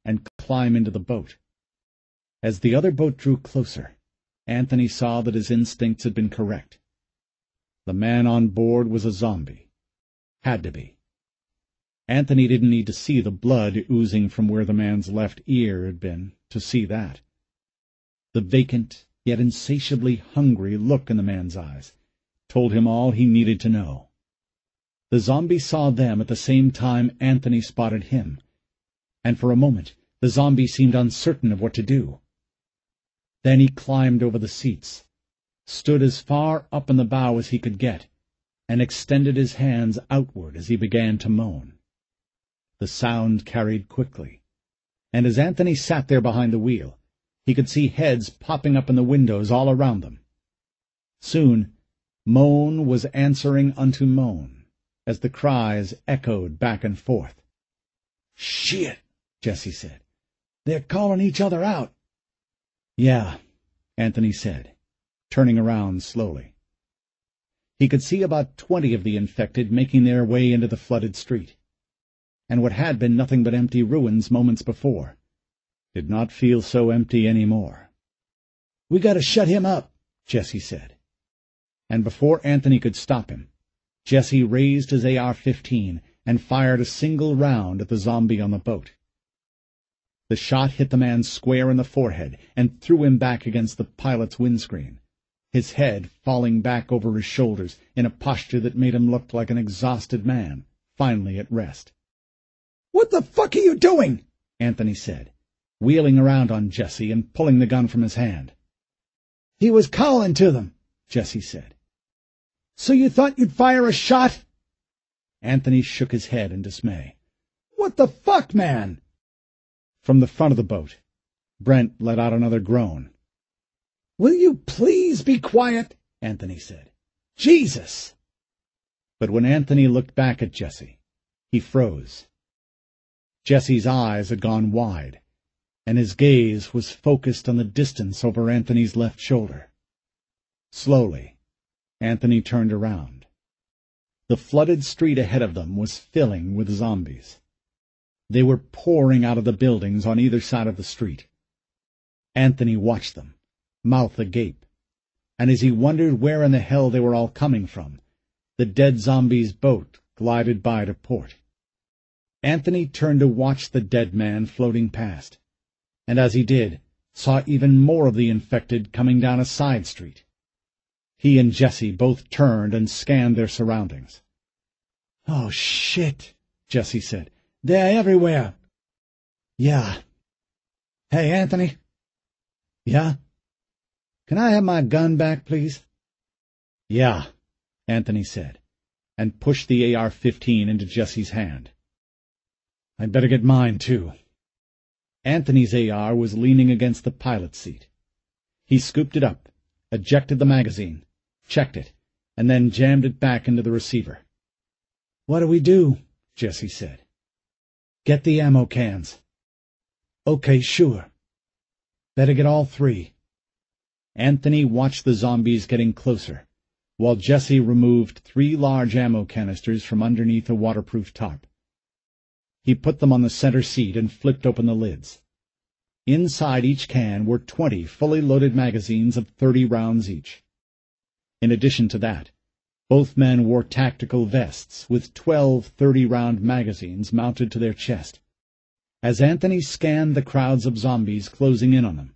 and climb into the boat. As the other boat drew closer, Anthony saw that his instincts had been correct. The man on board was a zombie. Had to be. Anthony didn't need to see the blood oozing from where the man's left ear had been to see that. The vacant, yet insatiably hungry look in the man's eyes told him all he needed to know. The zombie saw them at the same time Anthony spotted him, and for a moment the zombie seemed uncertain of what to do. Then he climbed over the seats, stood as far up in the bow as he could get, and extended his hands outward as he began to moan. The sound carried quickly, and as Anthony sat there behind the wheel, he could see heads popping up in the windows all around them. Soon, moan was answering unto moan, as the cries echoed back and forth. "Shit," Jesse said. "They're calling each other out." "Yeah," Anthony said, turning around slowly. He could see about 20 of the infected making their way into the flooded street, and what had been nothing but empty ruins moments before did not feel so empty any more. "We got to shut him up," Jesse said. And before Anthony could stop him, Jesse raised his AR-15 and fired a single round at the zombie on the boat. The shot hit the man square in the forehead and threw him back against the pilot's windscreen, his head falling back over his shoulders in a posture that made him look like an exhausted man, finally at rest. "What the fuck are you doing?" Anthony said, wheeling around on Jesse and pulling the gun from his hand. "He was calling to them," Jesse said. "So you thought you'd fire a shot?" Anthony shook his head in dismay. "What the fuck, man?" From the front of the boat, Brent let out another groan. "Will you please be quiet?" Anthony said. "Jesus!" But when Anthony looked back at Jesse, he froze. Jesse's eyes had gone wide, and his gaze was focused on the distance over Anthony's left shoulder. Slowly, Anthony turned around. The flooded street ahead of them was filling with zombies. They were pouring out of the buildings on either side of the street. Anthony watched them, mouth agape, and as he wondered where in the hell they were all coming from, the dead zombies' boat glided by to port. Anthony turned to watch the dead man floating past, and as he did, saw even more of the infected coming down a side street. He and Jesse both turned and scanned their surroundings. "Oh, shit," Jesse said. "They're everywhere." "Yeah." "Hey, Anthony." "Yeah?" "Can I have my gun back, please?" "Yeah," Anthony said, and pushed the AR-15 into Jesse's hand. "I'd better get mine, too." Anthony's AR was leaning against the pilot's seat. He scooped it up, ejected the magazine, checked it, and then jammed it back into the receiver. "What do we do?" Jesse said. "Get the ammo cans." "Okay, sure. Better get all 3. Anthony watched the zombies getting closer, while Jesse removed 3 large ammo canisters from underneath a waterproof tarp. He put them on the center seat and flipped open the lids. Inside each can were 20 fully loaded magazines of 30 rounds each. In addition to that, both men wore tactical vests with 12 30-round magazines mounted to their chest. As Anthony scanned the crowds of zombies closing in on them,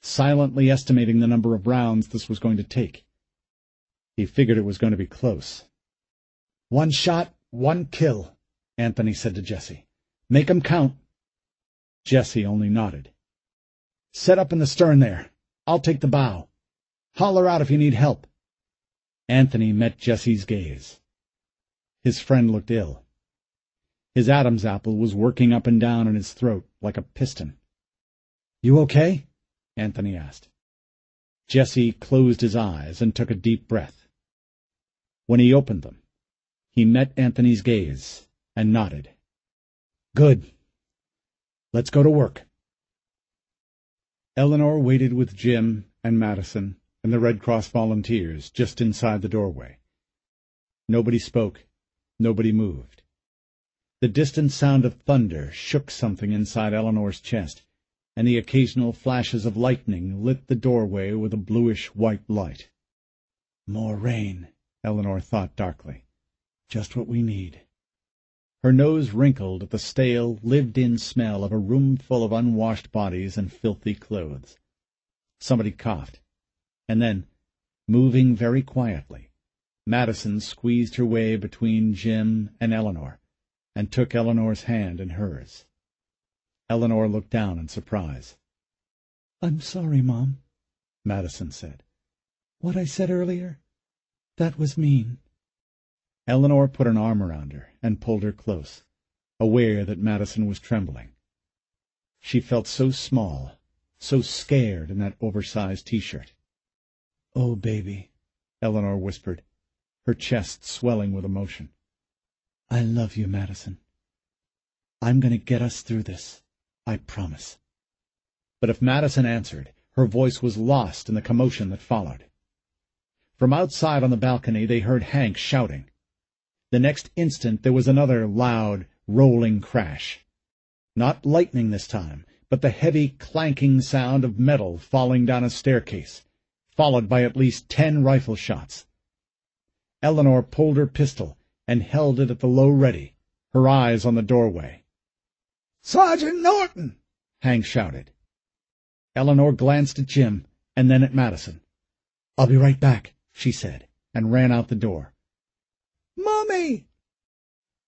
silently estimating the number of rounds this was going to take, he figured it was going to be close. "1 shot, 1 kill," Anthony said to Jesse. "Make 'em count." Jesse only nodded. "Set up in the stern there. I'll take the bow. Holler out if you need help." Anthony met Jesse's gaze. His friend looked ill. His Adam's apple was working up and down in his throat like a piston. "You okay?" Anthony asked. Jesse closed his eyes and took a deep breath. When he opened them, he met Anthony's gaze and nodded. "Good. Let's go to work." Eleanor waited with Jim and Madison and the Red Cross volunteers just inside the doorway. Nobody spoke. Nobody moved. The distant sound of thunder shook something inside Eleanor's chest, and the occasional flashes of lightning lit the doorway with a bluish-white light. "More rain," Eleanor thought darkly. "Just what we need." Her nose wrinkled at the stale, lived-in smell of a room full of unwashed bodies and filthy clothes. Somebody coughed, and then, moving very quietly, Madison squeezed her way between Jim and Eleanor, and took Eleanor's hand in hers. Eleanor looked down in surprise. "I'm sorry, Mom," Madison said. "What I said earlier, that was mean." Eleanor put an arm around her and pulled her close, aware that Madison was trembling. She felt so small, so scared in that oversized T-shirt. "Oh, baby," Eleanor whispered, her chest swelling with emotion. "I love you, Madison. I'm going to get us through this, I promise." But if Madison answered, her voice was lost in the commotion that followed. From outside on the balcony they heard Hank shouting. The next instant there was another loud, rolling crash. Not lightning this time, but the heavy, clanking sound of metal falling down a staircase, followed by at least 10 rifle shots. Eleanor pulled her pistol and held it at the low ready, her eyes on the doorway. "Sergeant Norton!" Hank shouted. Eleanor glanced at Jim and then at Madison. "I'll be right back," she said, and ran out the door. "Mommy!"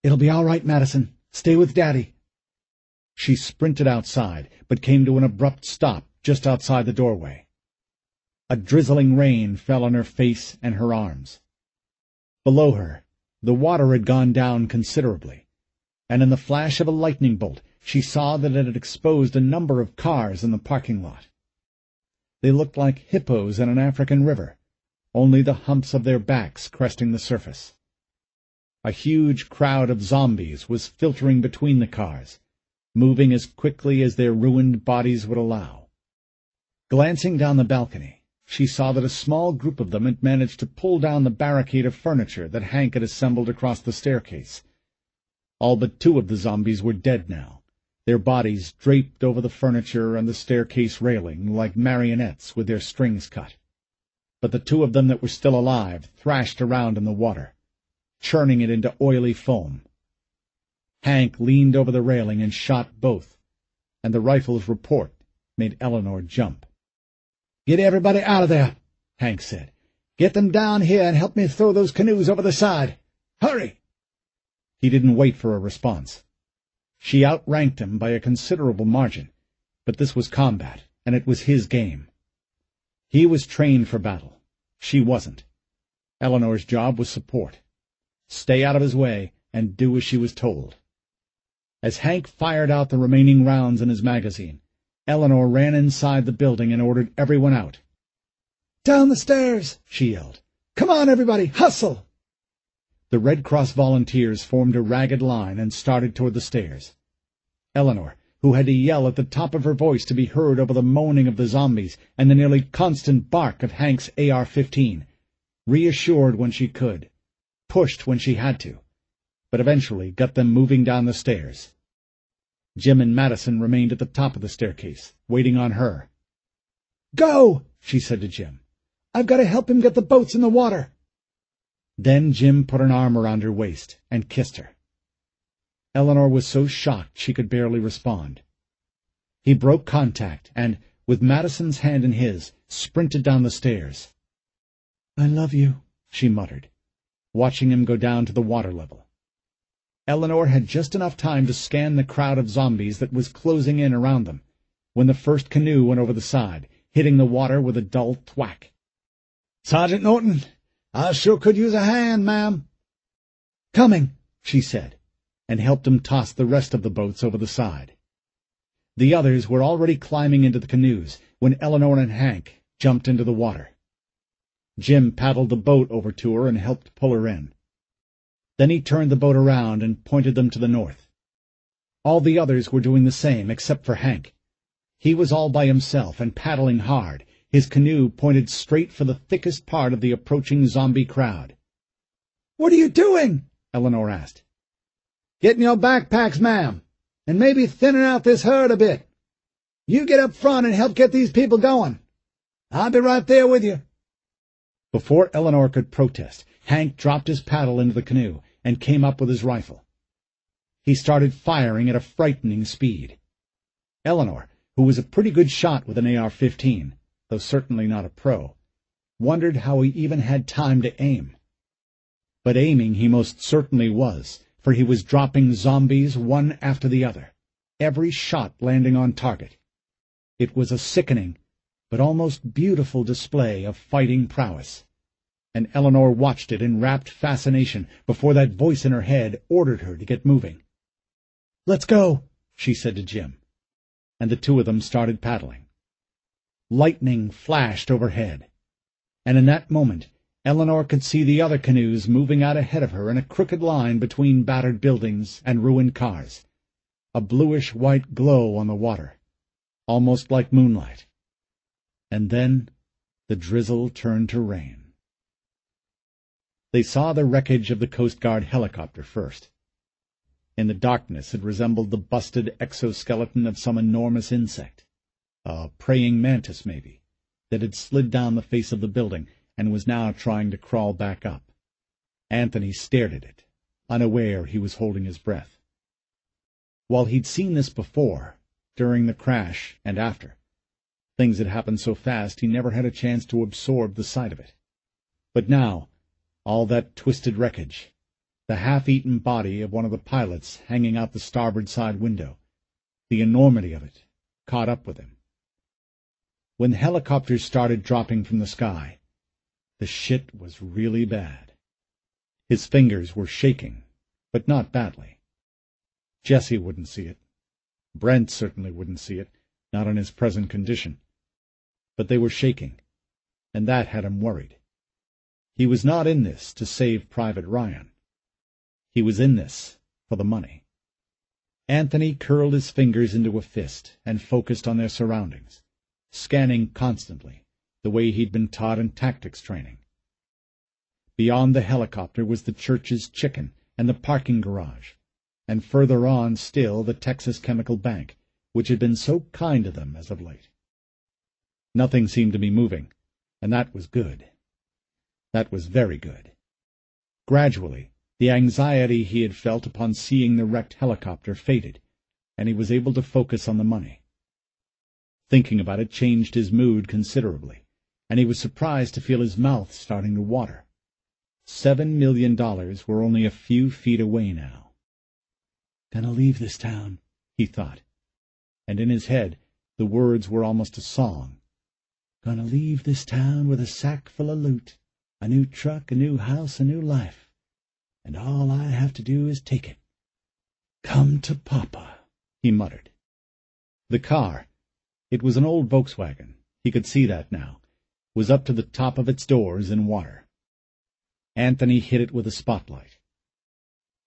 "It'll be all right, Madison. Stay with Daddy." She sprinted outside, but came to an abrupt stop just outside the doorway. A drizzling rain fell on her face and her arms. Below her, the water had gone down considerably, and in the flash of a lightning bolt she saw that it had exposed a number of cars in the parking lot. They looked like hippos in an African river, only the humps of their backs cresting the surface. A huge crowd of zombies was filtering between the cars, moving as quickly as their ruined bodies would allow. Glancing down the balcony, she saw that a small group of them had managed to pull down the barricade of furniture that Hank had assembled across the staircase. All but 2 of the zombies were dead now, their bodies draped over the furniture and the staircase railing like marionettes with their strings cut. But the 2 of them that were still alive thrashed around in the water, churning it into oily foam. Hank leaned over the railing and shot both, and the rifle's report made Eleanor jump. "Get everybody out of there," Hank said. "Get them down here and help me throw those canoes over the side. Hurry!" He didn't wait for a response. She outranked him by a considerable margin, but this was combat, and it was his game. He was trained for battle. She wasn't. Eleanor's job was support. Stay out of his way and do as she was told. As Hank fired out the remaining rounds in his magazine, Eleanor ran inside the building and ordered everyone out. "Down the stairs!" she yelled. "Come on, everybody! Hustle!" The Red Cross volunteers formed a ragged line and started toward the stairs. Eleanor, who had to yell at the top of her voice to be heard over the moaning of the zombies and the nearly constant bark of Hank's AR-15, reassured when she could, pushed when she had to, but eventually got them moving down the stairs. Jim and Madison remained at the top of the staircase, waiting on her. "Go!" she said to Jim. "I've got to help him get the boats in the water." Then Jim put an arm around her waist and kissed her. Eleanor was so shocked she could barely respond. He broke contact and, with Madison's hand in his, sprinted down the stairs. "I love you," she muttered, watching him go down to the water level. Eleanor had just enough time to scan the crowd of zombies that was closing in around them, when the first canoe went over the side, hitting the water with a dull thwack. "Sergeant Norton, I sure could use a hand, ma'am." "Coming," she said, and helped him toss the rest of the boats over the side. The others were already climbing into the canoes when Eleanor and Hank jumped into the water. Jim paddled the boat over to her and helped pull her in. Then he turned the boat around and pointed them to the north. All the others were doing the same, except for Hank. He was all by himself and paddling hard, his canoe pointed straight for the thickest part of the approaching zombie crowd. "What are you doing?" Eleanor asked. Get in your backpacks, ma'am, and maybe thinning out this herd a bit. You get up front and help get these people going. I'll be right there with you." Before Eleanor could protest, Hank dropped his paddle into the canoe and came up with his rifle. He started firing at a frightening speed. Eleanor, who was a pretty good shot with an AR-15, though certainly not a pro, wondered how he even had time to aim. But aiming he most certainly was, for he was dropping zombies one after the other, every shot landing on target. It was a sickening, but almost beautiful display of fighting prowess, and Eleanor watched it in rapt fascination before that voice in her head ordered her to get moving. "Let's go," she said to Jim, and the two of them started paddling. Lightning flashed overhead, and in that moment Eleanor could see the other canoes moving out ahead of her in a crooked line between battered buildings and ruined cars, a bluish-white glow on the water, almost like moonlight. And then the drizzle turned to rain. They saw the wreckage of the Coast Guard helicopter first. In the darkness it resembled the busted exoskeleton of some enormous insect, a praying mantis maybe, that had slid down the face of the building and was now trying to crawl back up. Anthony stared at it, unaware he was holding his breath. While he'd seen this before, during the crash and after, things had happened so fast he never had a chance to absorb the sight of it. But now, all that twisted wreckage, the half-eaten body of one of the pilots hanging out the starboard side window, the enormity of it caught up with him. When the helicopters started dropping from the sky, the shit was really bad. His fingers were shaking, but not badly. Jesse wouldn't see it. Brent certainly wouldn't see it, not in his present condition. But they were shaking, and that had him worried. He was not in this to save Private Ryan. He was in this for the money. Anthony curled his fingers into a fist and focused on their surroundings, scanning constantly, the way he'd been taught in tactics training. Beyond the helicopter was the church's chicken and the parking garage, and further on still the Texas Chemical Bank, which had been so kind to them as of late. Nothing seemed to be moving, and that was good. That was very good. Gradually, the anxiety he had felt upon seeing the wrecked helicopter faded, and he was able to focus on the money. Thinking about it changed his mood considerably, and he was surprised to feel his mouth starting to water. $7 million were only a few feet away now. "Gonna leave this town," he thought, and in his head the words were almost a song. "Gonna leave this town with a sack full of loot, a new truck, a new house, a new life, and all I have to do is take it. Come to Papa," he muttered. The car, it was an old Volkswagen, he could see that now, was up to the top of its doors in water. Anthony hit it with a spotlight.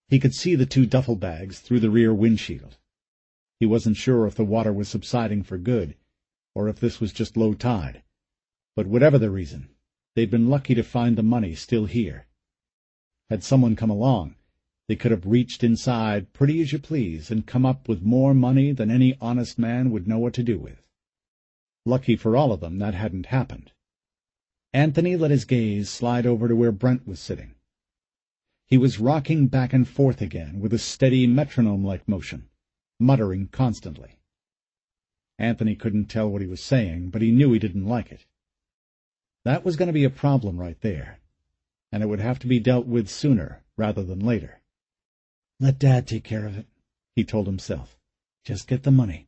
He could see the two duffel bags through the rear windshield. He wasn't sure if the water was subsiding for good, or if this was just low tide, but whatever the reason, they'd been lucky to find the money still here. Had someone come along, they could have reached inside pretty as you please and come up with more money than any honest man would know what to do with. Lucky for all of them that hadn't happened. Anthony let his gaze slide over to where Brent was sitting. He was rocking back and forth again with a steady metronome-like motion, muttering constantly. Anthony couldn't tell what he was saying, but he knew he didn't like it. That was going to be a problem right there, and it would have to be dealt with sooner rather than later. "Let Dad take care of it," he told himself. "Just get the money."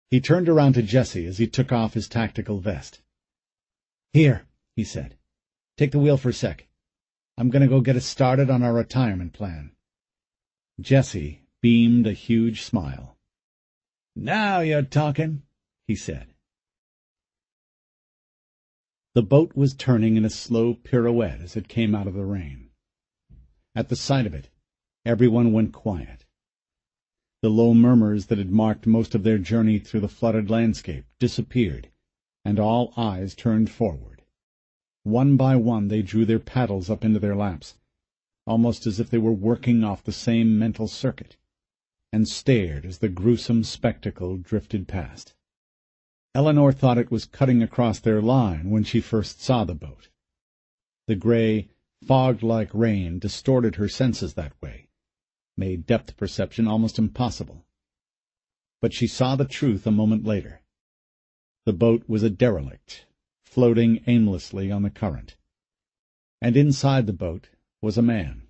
He turned around to Jesse as he took off his tactical vest. "Here," he said. "Take the wheel for a sec. I'm going to go get us started on our retirement plan." Jesse beamed a huge smile. "Now you're talking," he said. The boat was turning in a slow pirouette as it came out of the rain. At the sight of it, everyone went quiet. The low murmurs that had marked most of their journey through the flooded landscape disappeared, and all eyes turned forward. One by one they drew their paddles up into their laps. almost as if they were working off the same mental circuit, and stared as the gruesome spectacle drifted past. Eleanor thought it was cutting across their line when she first saw the boat. The gray, fog-like rain distorted her senses that way, made depth perception almost impossible. But she saw the truth a moment later. The boat was a derelict, floating aimlessly on the current. And inside the boat was a man,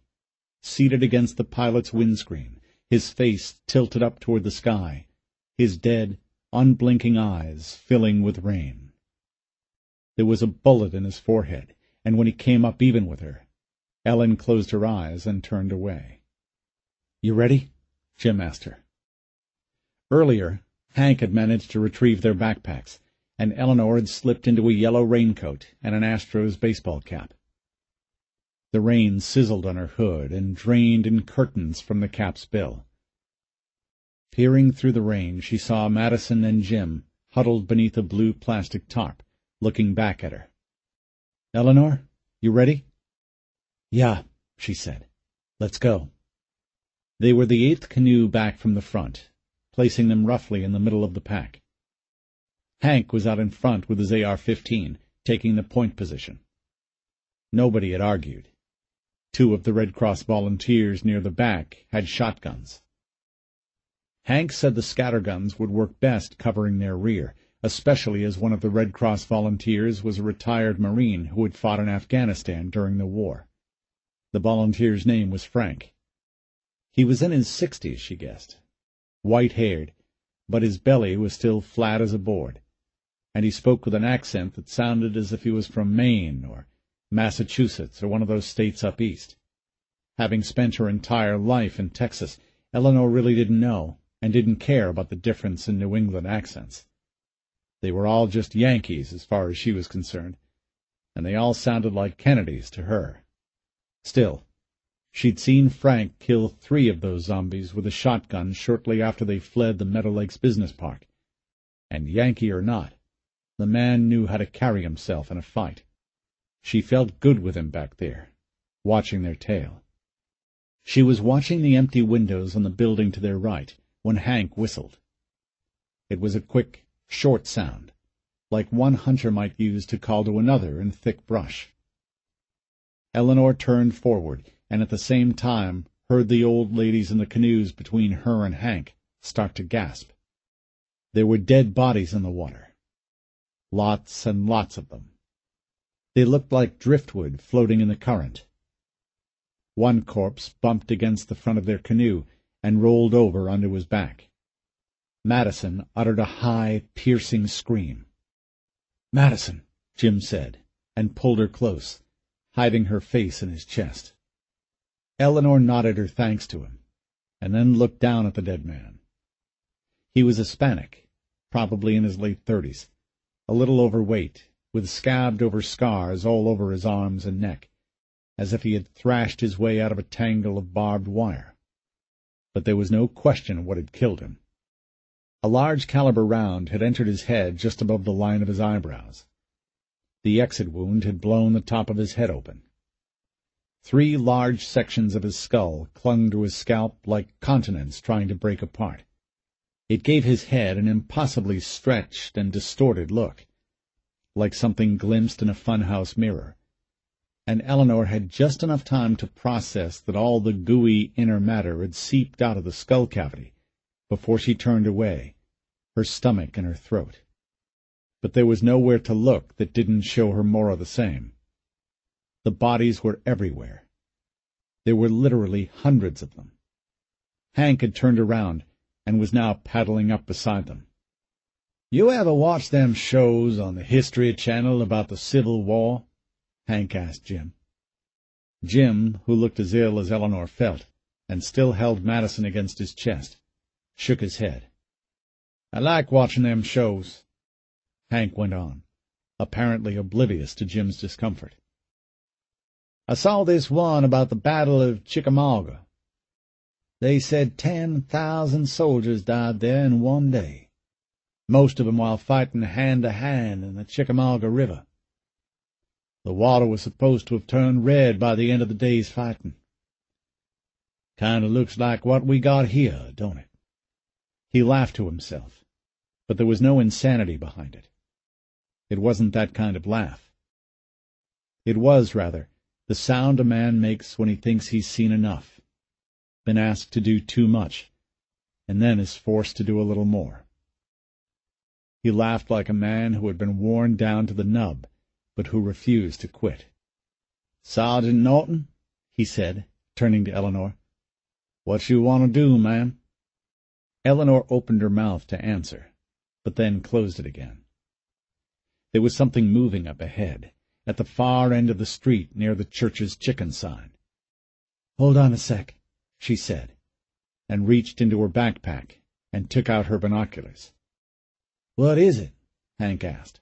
seated against the pilot's windscreen, his face tilted up toward the sky, his dead, unblinking eyes filling with rain. There was a bullet in his forehead, and when he came up even with her, Ellen closed her eyes and turned away. "You ready?" Jim asked her. Earlier, Hank had managed to retrieve their backpacks, and Eleanor had slipped into a yellow raincoat and an Astros baseball cap. The rain sizzled on her hood and drained in curtains from the cap's bill. Peering through the rain, she saw Madison and Jim huddled beneath a blue plastic tarp, looking back at her. "Eleanor, you ready?" "Yeah," she said. "Let's go." They were the 8th canoe back from the front, placing them roughly in the middle of the pack. Hank was out in front with his AR-15, taking the point position. Nobody had argued. 2 of the Red Cross volunteers near the back had shotguns. Hank said the scatterguns would work best covering their rear, especially as one of the Red Cross volunteers was a retired Marine who had fought in Afghanistan during the war. The volunteer's name was Frank. He was in his 60s, she guessed, white-haired, but his belly was still flat as a board, and he spoke with an accent that sounded as if he was from Maine or Massachusetts or one of those states up east. Having spent her entire life in Texas, Eleanor really didn't know and didn't care about the difference in New England accents. They were all just Yankees as far as she was concerned, and they all sounded like Kennedys to her. Still, she'd seen Frank kill 3 of those zombies with a shotgun shortly after they fled the Meadow Lakes Business Park, and Yankee or not, the man knew how to carry himself in a fight. She felt good with him back there, watching their tail. She was watching the empty windows on the building to their right when Hank whistled. It was a quick, short sound, like one hunter might use to call to another in thick brush. Eleanor turned forward, and at the same time heard the old ladies in the canoes between her and Hank start to gasp. There were dead bodies in the water. Lots and lots of them. They looked like driftwood floating in the current. One corpse bumped against the front of their canoe and rolled over onto his back. Madison uttered a high, piercing scream. "Madison," Jim said, and pulled her close, hiding her face in his chest. Eleanor nodded her thanks to him, and then looked down at the dead man. He was Hispanic, probably in his late 30s, a little overweight, with scabbed-over scars all over his arms and neck, as if he had thrashed his way out of a tangle of barbed wire. But there was no question what had killed him. A large-caliber round had entered his head just above the line of his eyebrows. The exit wound had blown the top of his head open. 3 large sections of his skull clung to his scalp like continents trying to break apart. It gave his head an impossibly stretched and distorted look, like something glimpsed in a funhouse mirror, and Eleanor had just enough time to process that all the gooey inner matter had seeped out of the skull cavity before she turned away, her stomach in her throat. But there was nowhere to look that didn't show her more of the same. The bodies were everywhere. There were literally hundreds of them. Hank had turned around and was now paddling up beside them. "You ever watch them shows on the History Channel about the Civil War?" Hank asked Jim. Jim, who looked as ill as Eleanor felt, and still held Madison against his chest, shook his head. "I like watching them shows," Hank went on, apparently oblivious to Jim's discomfort. "I saw this one about the Battle of Chickamauga. They said 10,000 soldiers died there in one day, most of them while fighting hand-to-hand in the Chickamauga River. The water was supposed to have turned red by the end of the day's fighting. Kinda looks like what we got here, don't it? He laughed to himself, but there was no insanity behind it. It wasn't that kind of laugh. It was, rather, the sound a man makes when he thinks he's seen enough, been asked to do too much, and then is forced to do a little more. He laughed like a man who had been worn down to the nub, but who refused to quit. "Sergeant Norton," he said, turning to Eleanor, "what you want to do, ma'am?" Eleanor opened her mouth to answer, but then closed it again. There was something moving up ahead, at the far end of the street near the church's chicken sign. "Hold on a sec," she said, and reached into her backpack and took out her binoculars. "What is it?" Hank asked.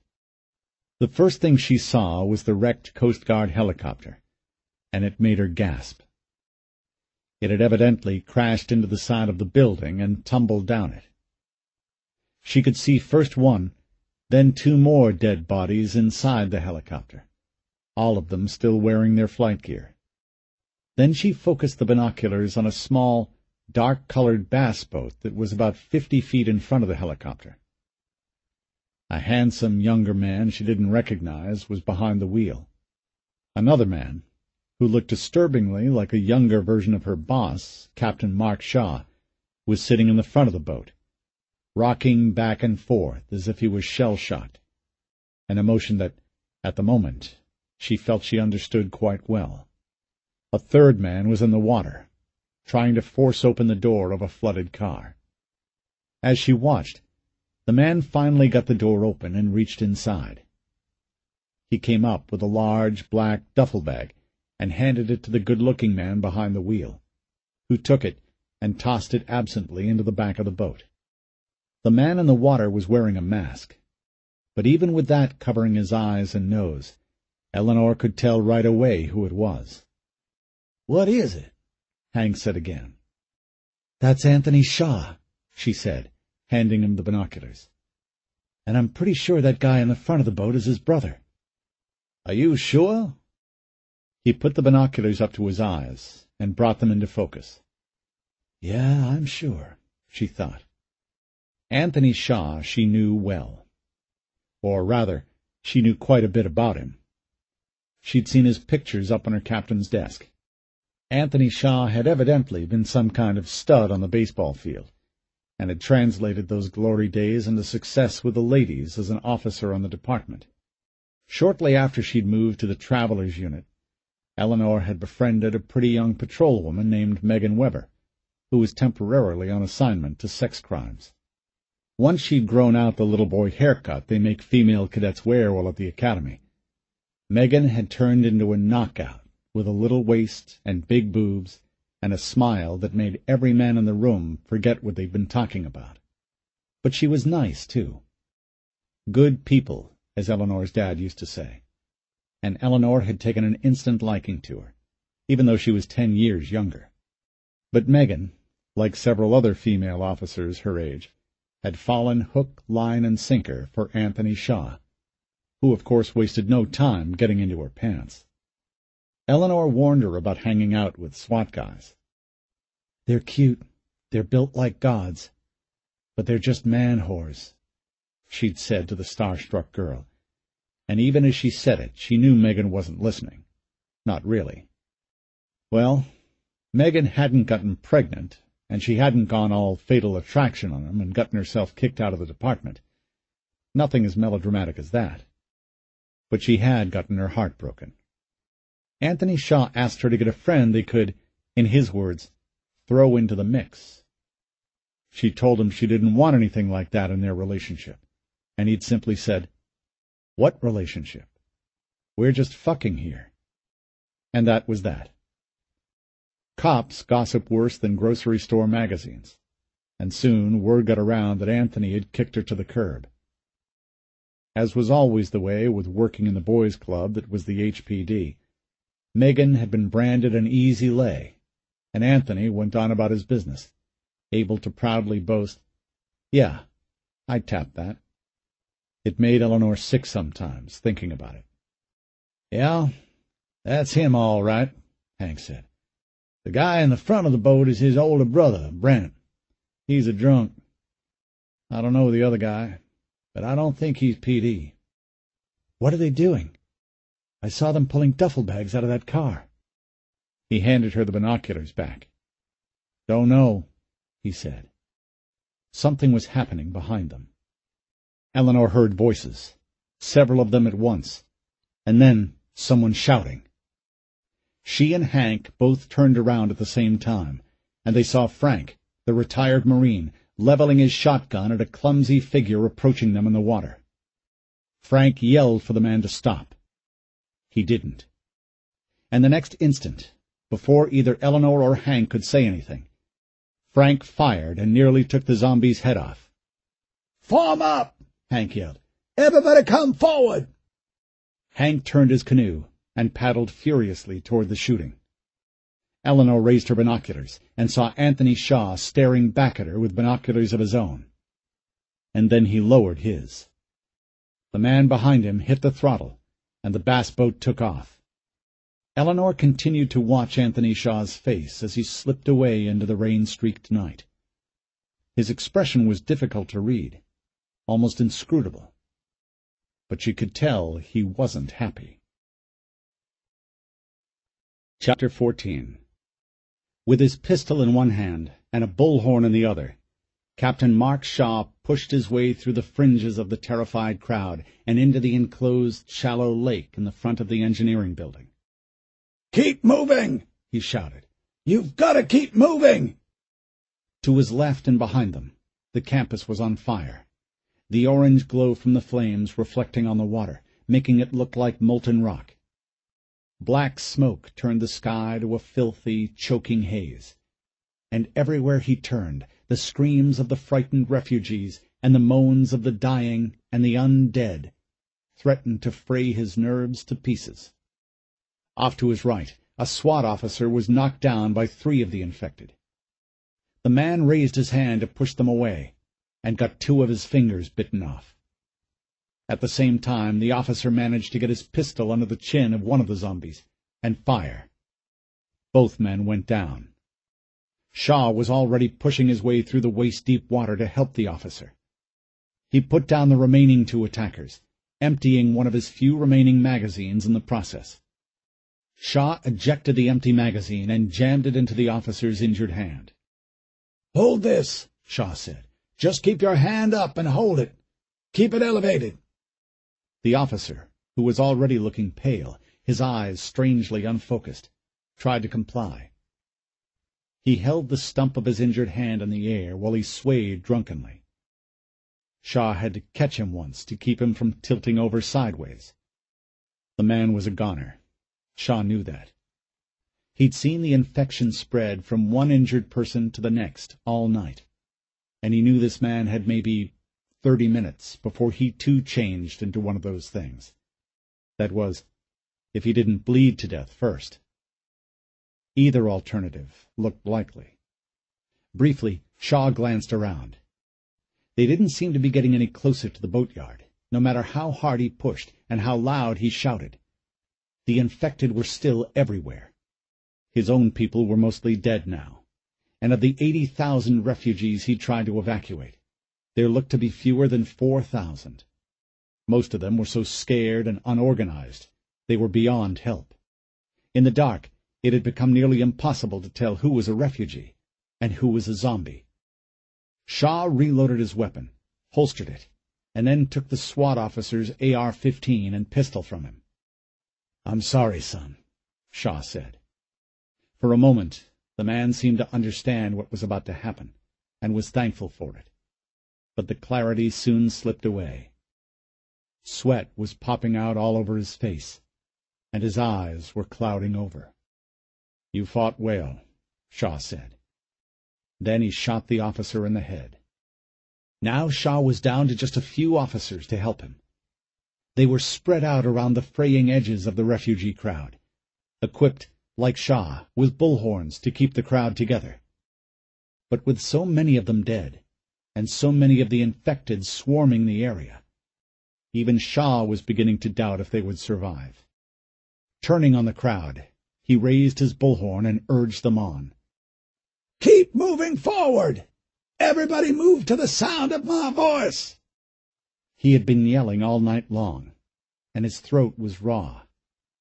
The first thing she saw was the wrecked Coast Guard helicopter, and it made her gasp. It had evidently crashed into the side of the building and tumbled down it. She could see first one, then two more dead bodies inside the helicopter, all of them still wearing their flight gear. Then she focused the binoculars on a small, dark-colored bass boat that was about 50 feet in front of the helicopter. A handsome younger man she didn't recognize was behind the wheel. Another man, who looked disturbingly like a younger version of her boss, Captain Mark Shaw, was sitting in the front of the boat, rocking back and forth as if he was shell-shocked, an emotion that, at the moment, she felt she understood quite well. A third man was in the water, trying to force open the door of a flooded car. As she watched, the man finally got the door open and reached inside. He came up with a large black duffel bag and handed it to the good-looking man behind the wheel, who took it and tossed it absently into the back of the boat. The man in the water was wearing a mask, but even with that covering his eyes and nose, Eleanor could tell right away who it was. "What is it?" Hank said again. "That's Anthony Shaw," she said, handing him the binoculars. "And I'm pretty sure that guy in the front of the boat is his brother." "Are you sure?" He put the binoculars up to his eyes and brought them into focus. "Yeah, I'm sure," she thought. Anthony Shaw she knew well. Or rather, she knew quite a bit about him. She'd seen his pictures up on her captain's desk. Anthony Shaw had evidently been some kind of stud on the baseball field, and had translated those glory days into success with the ladies as an officer on the department. Shortly after she'd moved to the travelers' unit, Eleanor had befriended a pretty young patrolwoman named Megan Weber, who was temporarily on assignment to sex crimes. Once she'd grown out the little boy haircut they make female cadets wear while at the academy, Megan had turned into a knockout with a little waist and big boobs and a smile that made every man in the room forget what they'd been talking about. But she was nice, too. Good people, as Eleanor's dad used to say. And Eleanor had taken an instant liking to her, even though she was 10 years younger. But Megan, like several other female officers her age, had fallen hook, line, and sinker for Anthony Shaw, who of course wasted no time getting into her pants. Eleanor warned her about hanging out with SWAT guys. "They're cute, they're built like gods, but they're just man-whores," she'd said to the star-struck girl, and even as she said it she knew Megan wasn't listening. Not really. Well, Megan hadn't gotten pregnant, and she hadn't gone all Fatal Attraction on him and gotten herself kicked out of the department. Nothing as melodramatic as that. But she had gotten her heart broken. Anthony Shaw asked her to get a friend they could, in his words, throw into the mix. She told him she didn't want anything like that in their relationship, and he'd simply said, "What relationship? We're just fucking here." And that was that. Cops gossip worse than grocery store magazines, and soon word got around that Anthony had kicked her to the curb. As was always the way with working in the boys' club that was the HPD, Megan had been branded an easy lay, and Anthony went on about his business, able to proudly boast, "Yeah, I tapped that." It made Eleanor sick sometimes, thinking about it. "Yeah, that's him all right," Hank said. The guy in the front of the boat is his older brother, Brent. He's a drunk. I don't know the other guy, but I don't think he's PD. What are they doing? I saw them pulling duffel bags out of that car. He handed her the binoculars back. Don't know, he said. Something was happening behind them. Eleanor heard voices, several of them at once, and then someone shouting. She and Hank both turned around at the same time, and they saw Frank, the retired Marine, leveling his shotgun at a clumsy figure approaching them in the water. Frank yelled for the man to stop. He didn't. And the next instant, before either Eleanor or Hank could say anything, Frank fired and nearly took the zombie's head off. "Form up!" Hank yelled. "Everybody come forward!" Hank turned his canoe and paddled furiously toward the shooting. Eleanor raised her binoculars and saw Anthony Shaw staring back at her with binoculars of his own. And then he lowered his. The man behind him hit the throttle, and the bass boat took off. Eleanor continued to watch Anthony Shaw's face as he slipped away into the rain-streaked night. His expression was difficult to read, almost inscrutable, but she could tell he wasn't happy. Chapter 14. With his pistol in one hand and a bullhorn in the other, Captain Mark Shaw pushed his way through the fringes of the terrified crowd and into the enclosed shallow lake in the front of the engineering building. "Keep moving!" he shouted. "You've got to keep moving!" To his left and behind them, the campus was on fire, the orange glow from the flames reflecting on the water, making it look like molten rock. Black smoke turned the sky to a filthy, choking haze, and everywhere he turned, the screams of the frightened refugees and the moans of the dying and the undead threatened to fray his nerves to pieces. Off to his right, a SWAT officer was knocked down by 3 of the infected. The man raised his hand to push them away, and got 2 of his fingers bitten off. At the same time, the officer managed to get his pistol under the chin of one of the zombies, and fire. Both men went down. Shaw was already pushing his way through the waist-deep water to help the officer. He put down the remaining 2 attackers, emptying one of his few remaining magazines in the process. Shaw ejected the empty magazine and jammed it into the officer's injured hand. "Hold this," Shaw said. "Just keep your hand up and hold it. Keep it elevated." The officer, who was already looking pale, his eyes strangely unfocused, tried to comply. He held the stump of his injured hand in the air while he swayed drunkenly. Shaw had to catch him once to keep him from tilting over sideways. The man was a goner. Shaw knew that. He'd seen the infection spread from one injured person to the next all night, and he knew this man had maybe 30 minutes before he too changed into one of those things. That was, if he didn't bleed to death first. Either alternative looked likely. Briefly, Shaw glanced around. They didn't seem to be getting any closer to the boatyard, no matter how hard he pushed and how loud he shouted. The infected were still everywhere. His own people were mostly dead now, and of the 80,000 refugees he tried to evacuate, there looked to be fewer than 4,000. Most of them were so scared and unorganized, they were beyond help. In the dark, it had become nearly impossible to tell who was a refugee and who was a zombie. Shaw reloaded his weapon, holstered it, and then took the SWAT officer's AR-15 and pistol from him. "I'm sorry, son," Shaw said. For a moment, the man seemed to understand what was about to happen, and was thankful for it. But the clarity soon slipped away. Sweat was popping out all over his face, and his eyes were clouding over. "You fought well," Shaw said. Then he shot the officer in the head. Now Shaw was down to just a few officers to help him. They were spread out around the fraying edges of the refugee crowd, equipped, like Shaw, with bullhorns to keep the crowd together. But with so many of them dead, and so many of the infected swarming the area, even Shaw was beginning to doubt if they would survive. Turning on the crowd, he raised his bullhorn and urged them on. "Keep moving forward! Everybody move to the sound of my voice!" He had been yelling all night long, and his throat was raw,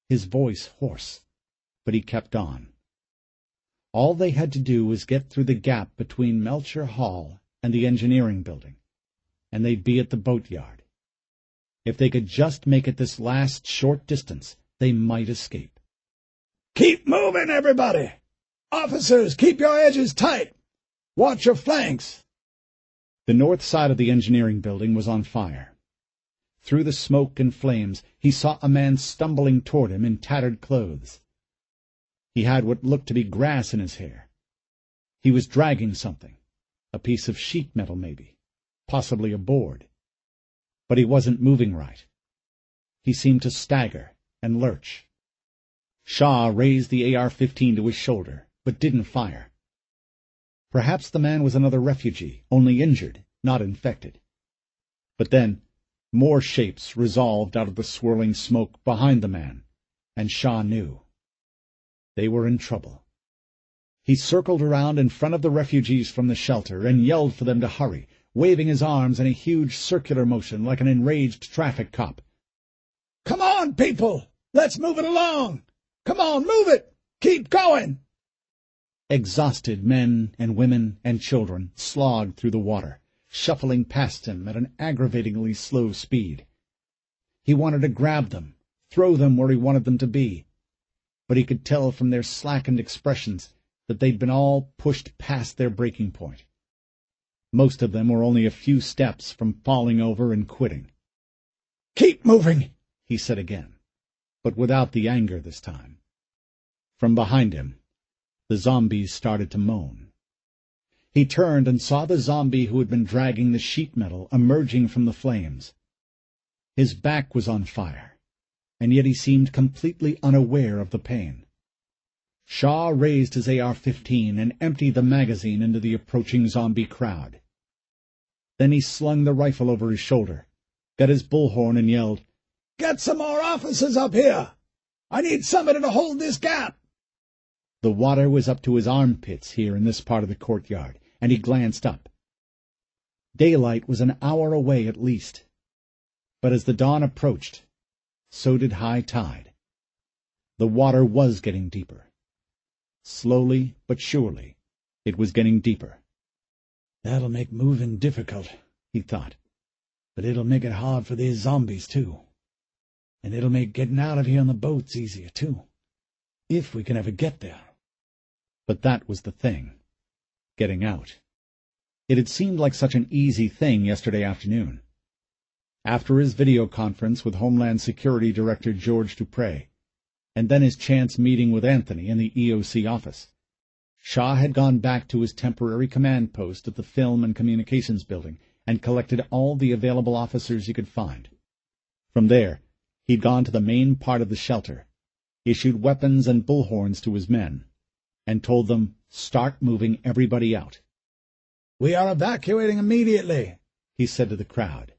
his voice hoarse, but he kept on. All they had to do was get through the gap between Melcher Hall and the engineering building, and they'd be at the boatyard. If they could just make it this last short distance, they might escape. "Keep moving, everybody! Officers, keep your edges tight! Watch your flanks!" The north side of the engineering building was on fire. Through the smoke and flames he saw a man stumbling toward him in tattered clothes. He had what looked to be grass in his hair. He was dragging something, a piece of sheet metal maybe, possibly a board. But he wasn't moving right. He seemed to stagger and lurch. Shaw raised the AR-15 to his shoulder, but didn't fire. Perhaps the man was another refugee, only injured, not infected. But then more shapes resolved out of the swirling smoke behind the man, and Shaw knew. They were in trouble. He circled around in front of the refugees from the shelter and yelled for them to hurry, waving his arms in a huge circular motion like an enraged traffic cop. "Come on, people! Let's move it along! Come on, move it! Keep going!" Exhausted men and women and children slogged through the water, shuffling past him at an aggravatingly slow speed. He wanted to grab them, throw them where he wanted them to be, but he could tell from their slackened expressions that they'd been all pushed past their breaking point. Most of them were only a few steps from falling over and quitting. "Keep moving," he said again, but without the anger this time. From behind him, the zombies started to moan. He turned and saw the zombie who had been dragging the sheet metal emerging from the flames. His back was on fire, and yet he seemed completely unaware of the pain. Shaw raised his AR-15 and emptied the magazine into the approaching zombie crowd. Then he slung the rifle over his shoulder, got his bullhorn and yelled, "Get some more officers up here! I need somebody to hold this gap!" The water was up to his armpits here in this part of the courtyard, and he glanced up. Daylight was an hour away at least, but as the dawn approached, so did high tide. The water was getting deeper. Slowly but surely, it was getting deeper. "That'll make moving difficult," he thought. "But it'll make it hard for these zombies, too. And it'll make getting out of here on the boats easier, too. If we can ever get there." But that was the thing. Getting out. It had seemed like such an easy thing yesterday afternoon. After his video conference with Homeland Security Director George Dupre, and then his chance meeting with Anthony in the EOC office, Shaw had gone back to his temporary command post at the Film and Communications Building and collected all the available officers he could find. From there, he'd gone to the main part of the shelter, issued weapons and bullhorns to his men, and told them, "Start moving everybody out." "We are evacuating immediately," he said to the crowd,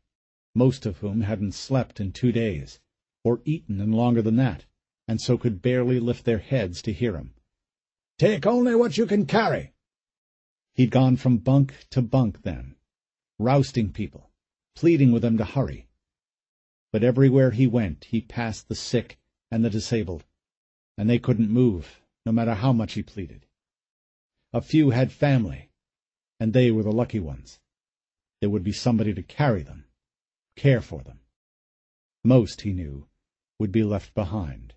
most of whom hadn't slept in 2 days, or eaten in longer than that, and so could barely lift their heads to hear him. "Take only what you can carry." He'd gone from bunk to bunk then, rousting people, pleading with them to hurry. But everywhere he went he passed the sick and the disabled, and they couldn't move, no matter how much he pleaded. A few had family, and they were the lucky ones. There would be somebody to carry them, care for them. Most, he knew, would be left behind.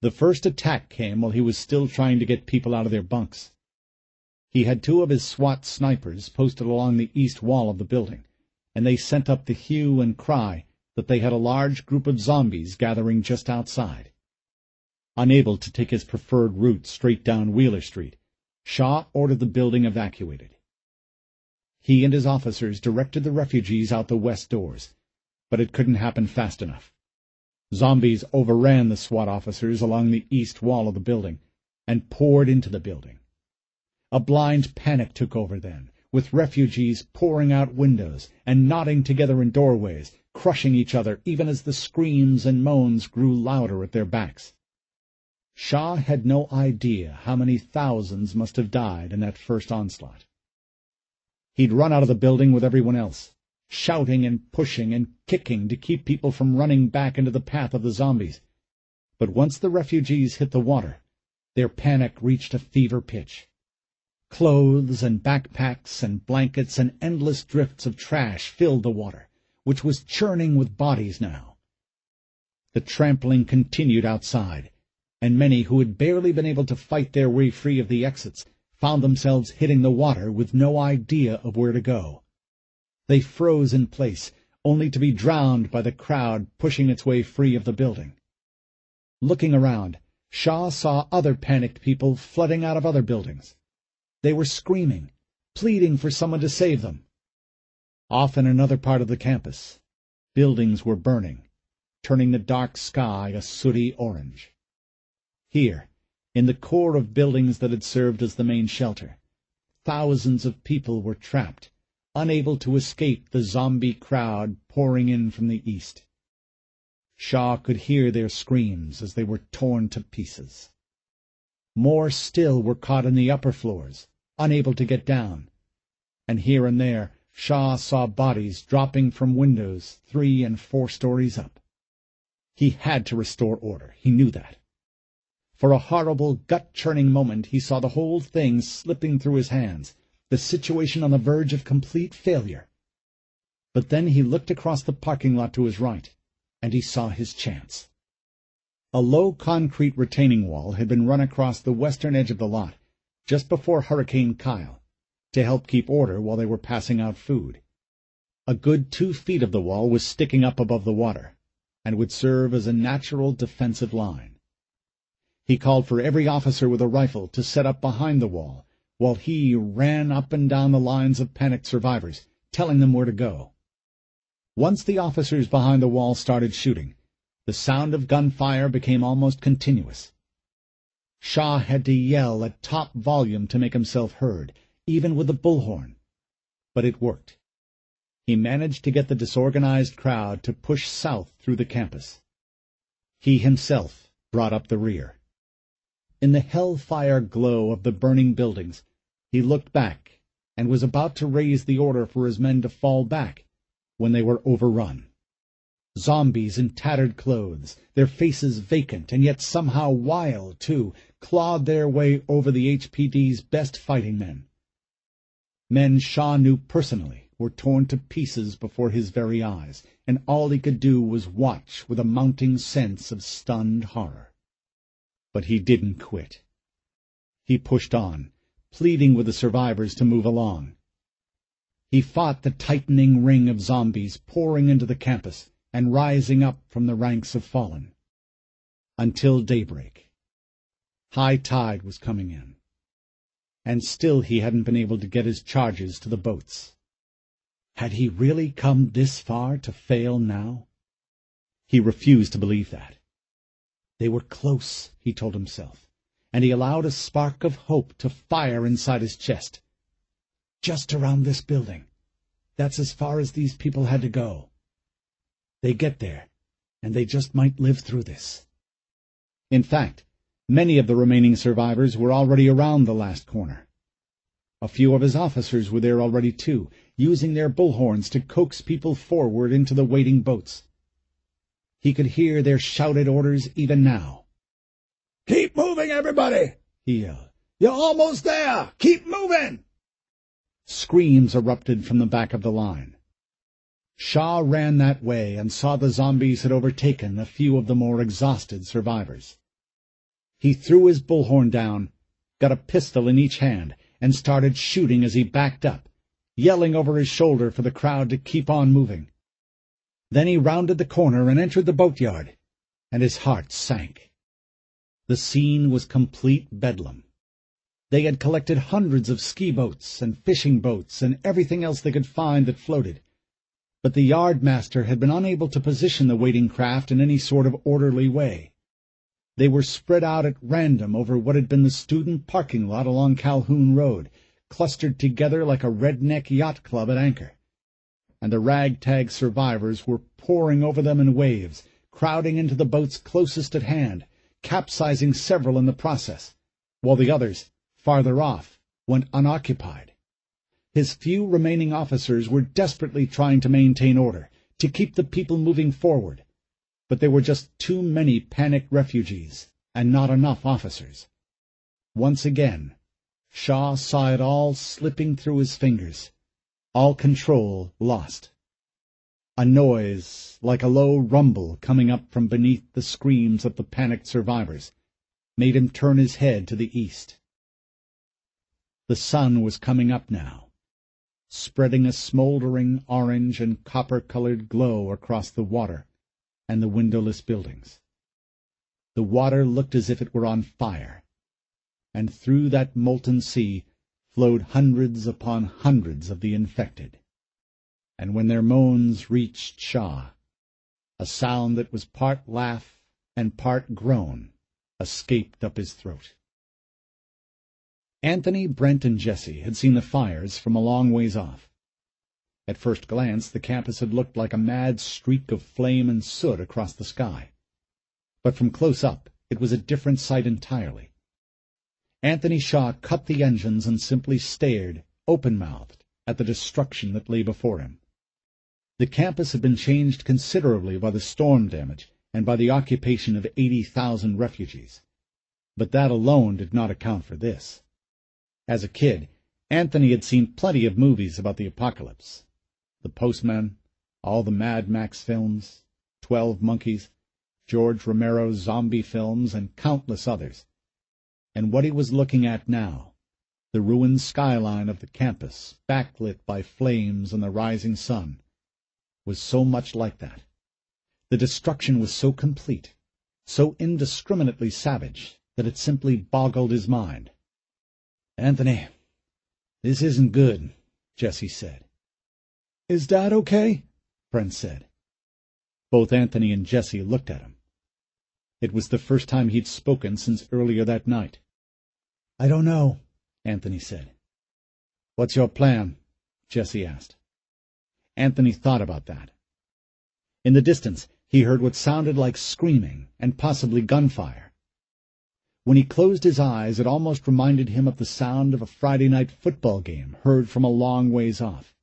The first attack came while he was still trying to get people out of their bunks. He had 2 of his SWAT snipers posted along the east wall of the building, and they sent up the hue and cry that they had a large group of zombies gathering just outside. Unable to take his preferred route straight down Wheeler Street, Shaw ordered the building evacuated. He and his officers directed the refugees out the west doors, but it couldn't happen fast enough. Zombies overran the SWAT officers along the east wall of the building and poured into the building. A blind panic took over then, with refugees pouring out windows and knotting together in doorways, crushing each other even as the screams and moans grew louder at their backs. Shaw had no idea how many thousands must have died in that first onslaught. He'd run out of the building with everyone else, shouting and pushing and kicking to keep people from running back into the path of the zombies. But once the refugees hit the water, their panic reached a fever pitch. Clothes and backpacks and blankets and endless drifts of trash filled the water, which was churning with bodies now. The trampling continued outside, and many who had barely been able to fight their way free of the exits found themselves hitting the water with no idea of where to go. They froze in place, only to be drowned by the crowd pushing its way free of the building. Looking around, Shaw saw other panicked people flooding out of other buildings. They were screaming, pleading for someone to save them. Off in another part of the campus, buildings were burning, turning the dark sky a sooty orange. Here, in the core of buildings that had served as the main shelter, thousands of people were trapped, unable to escape the zombie crowd pouring in from the east. Shaw could hear their screams as they were torn to pieces. More still were caught in the upper floors, unable to get down, and here and there Shaw saw bodies dropping from windows 3 and 4 stories up. He had to restore order, he knew that. For a horrible, gut-churning moment he saw the whole thing slipping through his hands, the situation on the verge of complete failure. But then he looked across the parking lot to his right, and he saw his chance. A low concrete retaining wall had been run across the western edge of the lot, just before Hurricane Kyle, to help keep order while they were passing out food. A good 2 feet of the wall was sticking up above the water, and would serve as a natural defensive line. He called for every officer with a rifle to set up behind the wall, while he ran up and down the lines of panicked survivors, telling them where to go. Once the officers behind the wall started shooting, the sound of gunfire became almost continuous. Shaw had to yell at top volume to make himself heard, even with the bullhorn. But it worked. He managed to get the disorganized crowd to push south through the campus. He himself brought up the rear. In the hellfire glow of the burning buildings, he looked back and was about to raise the order for his men to fall back when they were overrun. Zombies in tattered clothes, their faces vacant and yet somehow wild, too, clawed their way over the HPD's best fighting men. Men Shaw knew personally were torn to pieces before his very eyes, and all he could do was watch with a mounting sense of stunned horror. But he didn't quit. He pushed on, pleading with the survivors to move along. He fought the tightening ring of zombies pouring into the campus and rising up from the ranks of fallen. Until daybreak. High tide was coming in. And still he hadn't been able to get his charges to the boats. Had he really come this far to fail now? He refused to believe that. They were close, he told himself, and he allowed a spark of hope to fire inside his chest. Just around this building. That's as far as these people had to go. They get there, and they just might live through this. In fact, many of the remaining survivors were already around the last corner. A few of his officers were there already, too, using their bullhorns to coax people forward into the waiting boats. He could hear their shouted orders even now. "Keep moving, everybody!" he yelled. "You're almost there! Keep moving!" Screams erupted from the back of the line. Shaw ran that way and saw the zombies had overtaken a few of the more exhausted survivors. He threw his bullhorn down, got a pistol in each hand, and started shooting as he backed up, yelling over his shoulder for the crowd to keep on moving. Then he rounded the corner and entered the boatyard, and his heart sank. The scene was complete bedlam. They had collected hundreds of ski boats and fishing boats and everything else they could find that floated, but the yardmaster had been unable to position the waiting craft in any sort of orderly way. They were spread out at random over what had been the student parking lot along Calhoun Road, clustered together like a redneck yacht club at anchor. And the ragtag survivors were pouring over them in waves, crowding into the boats closest at hand, capsizing several in the process, while the others, farther off, went unoccupied. His few remaining officers were desperately trying to maintain order, to keep the people moving forward, but there were just too many panicked refugees and not enough officers. Once again, Shaw saw it all slipping through his fingers, all control lost. A noise, like a low rumble coming up from beneath the screams of the panicked survivors, made him turn his head to the east. The sun was coming up now, spreading a smoldering orange and copper-colored glow across the water and the windowless buildings. The water looked as if it were on fire, and through that molten sea flowed hundreds upon hundreds of the infected. And when their moans reached Shaw, a sound that was part laugh and part groan escaped up his throat. Anthony, Brent, and Jesse had seen the fires from a long ways off. At first glance, the campus had looked like a mad streak of flame and soot across the sky. But from close up, it was a different sight entirely. Anthony Shaw cut the engines and simply stared, open-mouthed, at the destruction that lay before him. The campus had been changed considerably by the storm damage and by the occupation of 80,000 refugees. But that alone did not account for this. As a kid, Anthony had seen plenty of movies about the apocalypse. The Postman, all the Mad Max films, 12 Monkeys, George Romero's zombie films, and countless others. And what he was looking at now, the ruined skyline of the campus, backlit by flames and the rising sun, was so much like that. The destruction was so complete, so indiscriminately savage, that it simply boggled his mind. "Anthony, this isn't good," Jesse said. "Is Dad okay?" Brent said. Both Anthony and Jesse looked at him. It was the first time he'd spoken since earlier that night. "I don't know," Anthony said. "What's your plan?" Jesse asked. Anthony thought about that. In the distance, he heard what sounded like screaming and possibly gunfire. When he closed his eyes, it almost reminded him of the sound of a Friday night football game heard from a long ways off.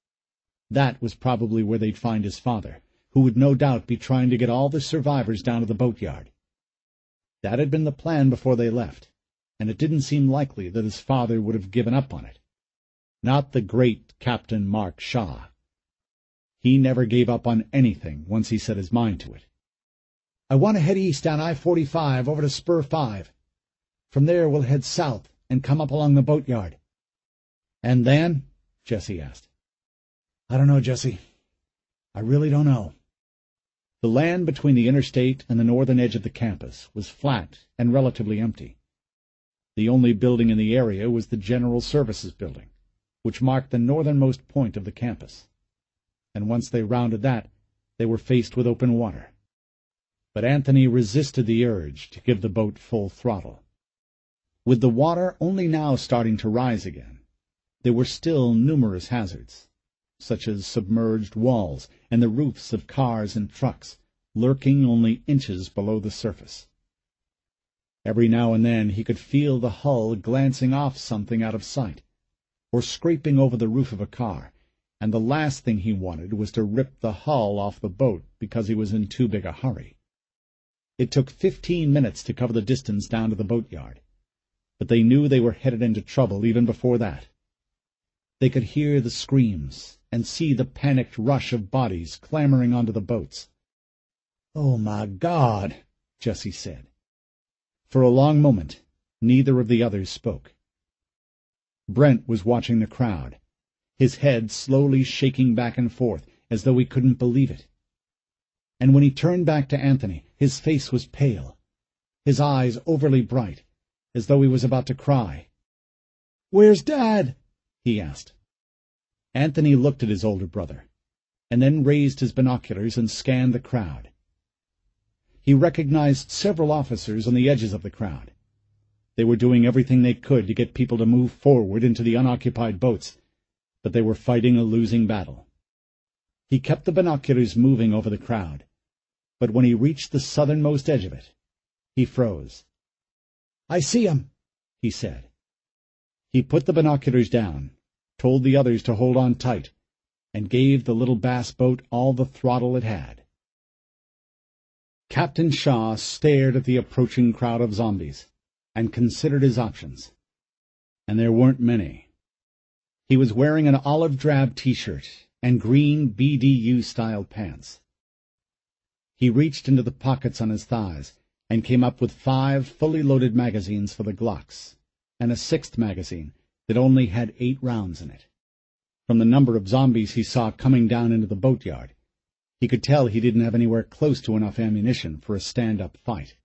That was probably where they'd find his father, who would no doubt be trying to get all the survivors down to the boatyard. That had been the plan before they left, and it didn't seem likely that his father would have given up on it. Not the great Captain Mark Shaw. He never gave up on anything once he set his mind to it. "I want to head east down I-45 over to Spur 5. From there we'll head south and come up along the boatyard." "And then?" Jesse asked. "I don't know, Jesse. I really don't know." The land between the interstate and the northern edge of the campus was flat and relatively empty. The only building in the area was the General Services Building, which marked the northernmost point of the campus. And once they rounded that, they were faced with open water. But Anthony resisted the urge to give the boat full throttle. With the water only now starting to rise again, there were still numerous hazards, such as submerged walls and the roofs of cars and trucks, lurking only inches below the surface. Every now and then he could feel the hull glancing off something out of sight, or scraping over the roof of a car, and the last thing he wanted was to rip the hull off the boat because he was in too big a hurry. It took 15 minutes to cover the distance down to the boatyard, but they knew they were headed into trouble even before that. They could hear the screams and see the panicked rush of bodies clambering onto the boats. "Oh, my God," Jesse said. For a long moment, neither of the others spoke. Brent was watching the crowd, his head slowly shaking back and forth as though he couldn't believe it. And when he turned back to Anthony, his face was pale, his eyes overly bright, as though he was about to cry. "Where's Dad?" he asked. Anthony looked at his older brother, and then raised his binoculars and scanned the crowd. He recognized several officers on the edges of the crowd. They were doing everything they could to get people to move forward into the unoccupied boats, but they were fighting a losing battle. He kept the binoculars moving over the crowd, but when he reached the southernmost edge of it, He froze. "I see 'em," he said. He put the binoculars down, told the others to hold on tight, and gave the little bass boat all the throttle it had. Captain Shaw stared at the approaching crowd of zombies and considered his options. And there weren't many. He was wearing an olive-drab T-shirt and green BDU-style pants. He reached into the pockets on his thighs and came up with 5 fully loaded magazines for the Glocks, and a 6th magazine that only had 8 rounds in it. From the number of zombies he saw coming down into the boatyard, he could tell he didn't have anywhere close to enough ammunition for a stand-up fight.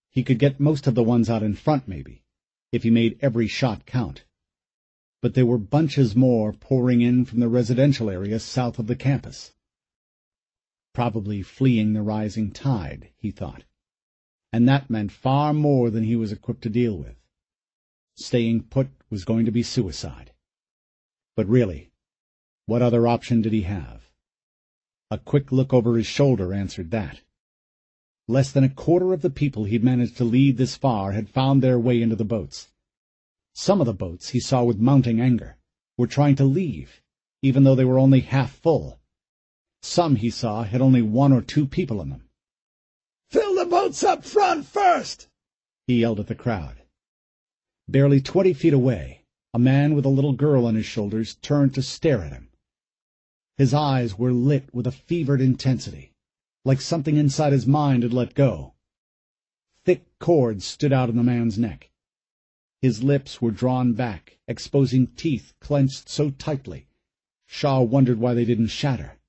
He could get most of the ones out in front, maybe, if he made every shot count. But there were bunches more pouring in from the residential area south of the campus. Probably fleeing the rising tide, he thought. And that meant far more than he was equipped to deal with. Staying put was going to be suicide. But really, what other option did he have? A quick look over his shoulder answered that. Less than a quarter of the people he'd managed to lead this far had found their way into the boats. Some of the boats, he saw with mounting anger, were trying to leave, even though they were only half full. Some, he saw, had only 1 or 2 people in them. "Fill the boats up front first!" he yelled at the crowd. Barely 20 feet away, a man with a little girl on his shoulders turned to stare at him. His eyes were lit with a fevered intensity, like something inside his mind had let go. Thick cords stood out on the man's neck. His lips were drawn back, exposing teeth clenched so tightly, Shaw wondered why they didn't shatter.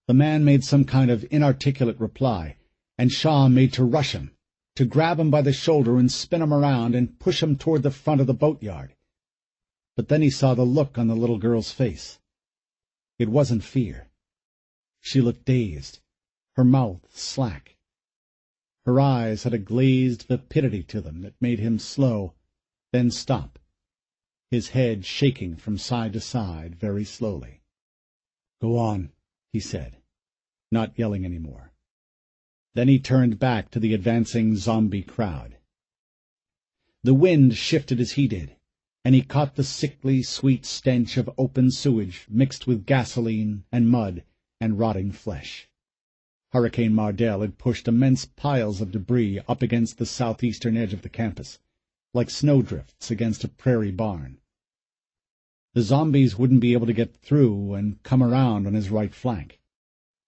The man made some kind of inarticulate reply, and Shaw made to rush him, to grab him by the shoulder and spin him around and push him toward the front of the boatyard. But then he saw the look on the little girl's face. It wasn't fear. She looked dazed, her mouth slack. Her eyes had a glazed vapidity to them that made him slow, then stop, his head shaking from side to side very slowly. "Go on," he said, not yelling any more. Then he turned back to the advancing zombie crowd. The wind shifted as he did, and he caught the sickly, sweet stench of open sewage mixed with gasoline and mud and rotting flesh. Hurricane Mardell had pushed immense piles of debris up against the southeastern edge of the campus, like snowdrifts against a prairie barn. The zombies wouldn't be able to get through and come around on his right flank.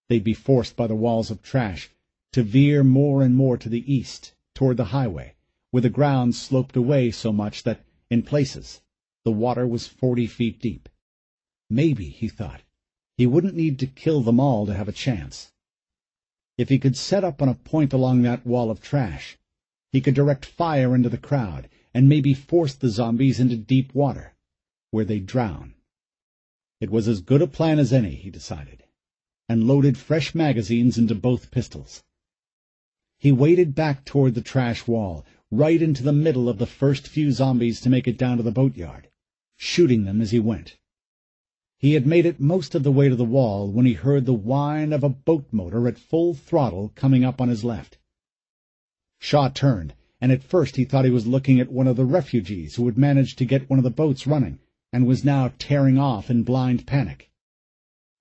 They'd be forced by the walls of trash to veer more and more to the east, toward the highway, where the ground sloped away so much that, in places, the water was 40 feet deep. Maybe, he thought, he wouldn't need to kill them all to have a chance. If he could set up on a point along that wall of trash, he could direct fire into the crowd and maybe force the zombies into deep water, where they'd drown. It was as good a plan as any, he decided, and loaded fresh magazines into both pistols. He waded back toward the trash wall, right into the middle of the first few zombies to make it down to the boatyard, shooting them as he went. He had made it most of the way to the wall when he heard the whine of a boat motor at full throttle coming up on his left. Shaw turned, and at first he thought he was looking at one of the refugees who had managed to get one of the boats running and was now tearing off in blind panic.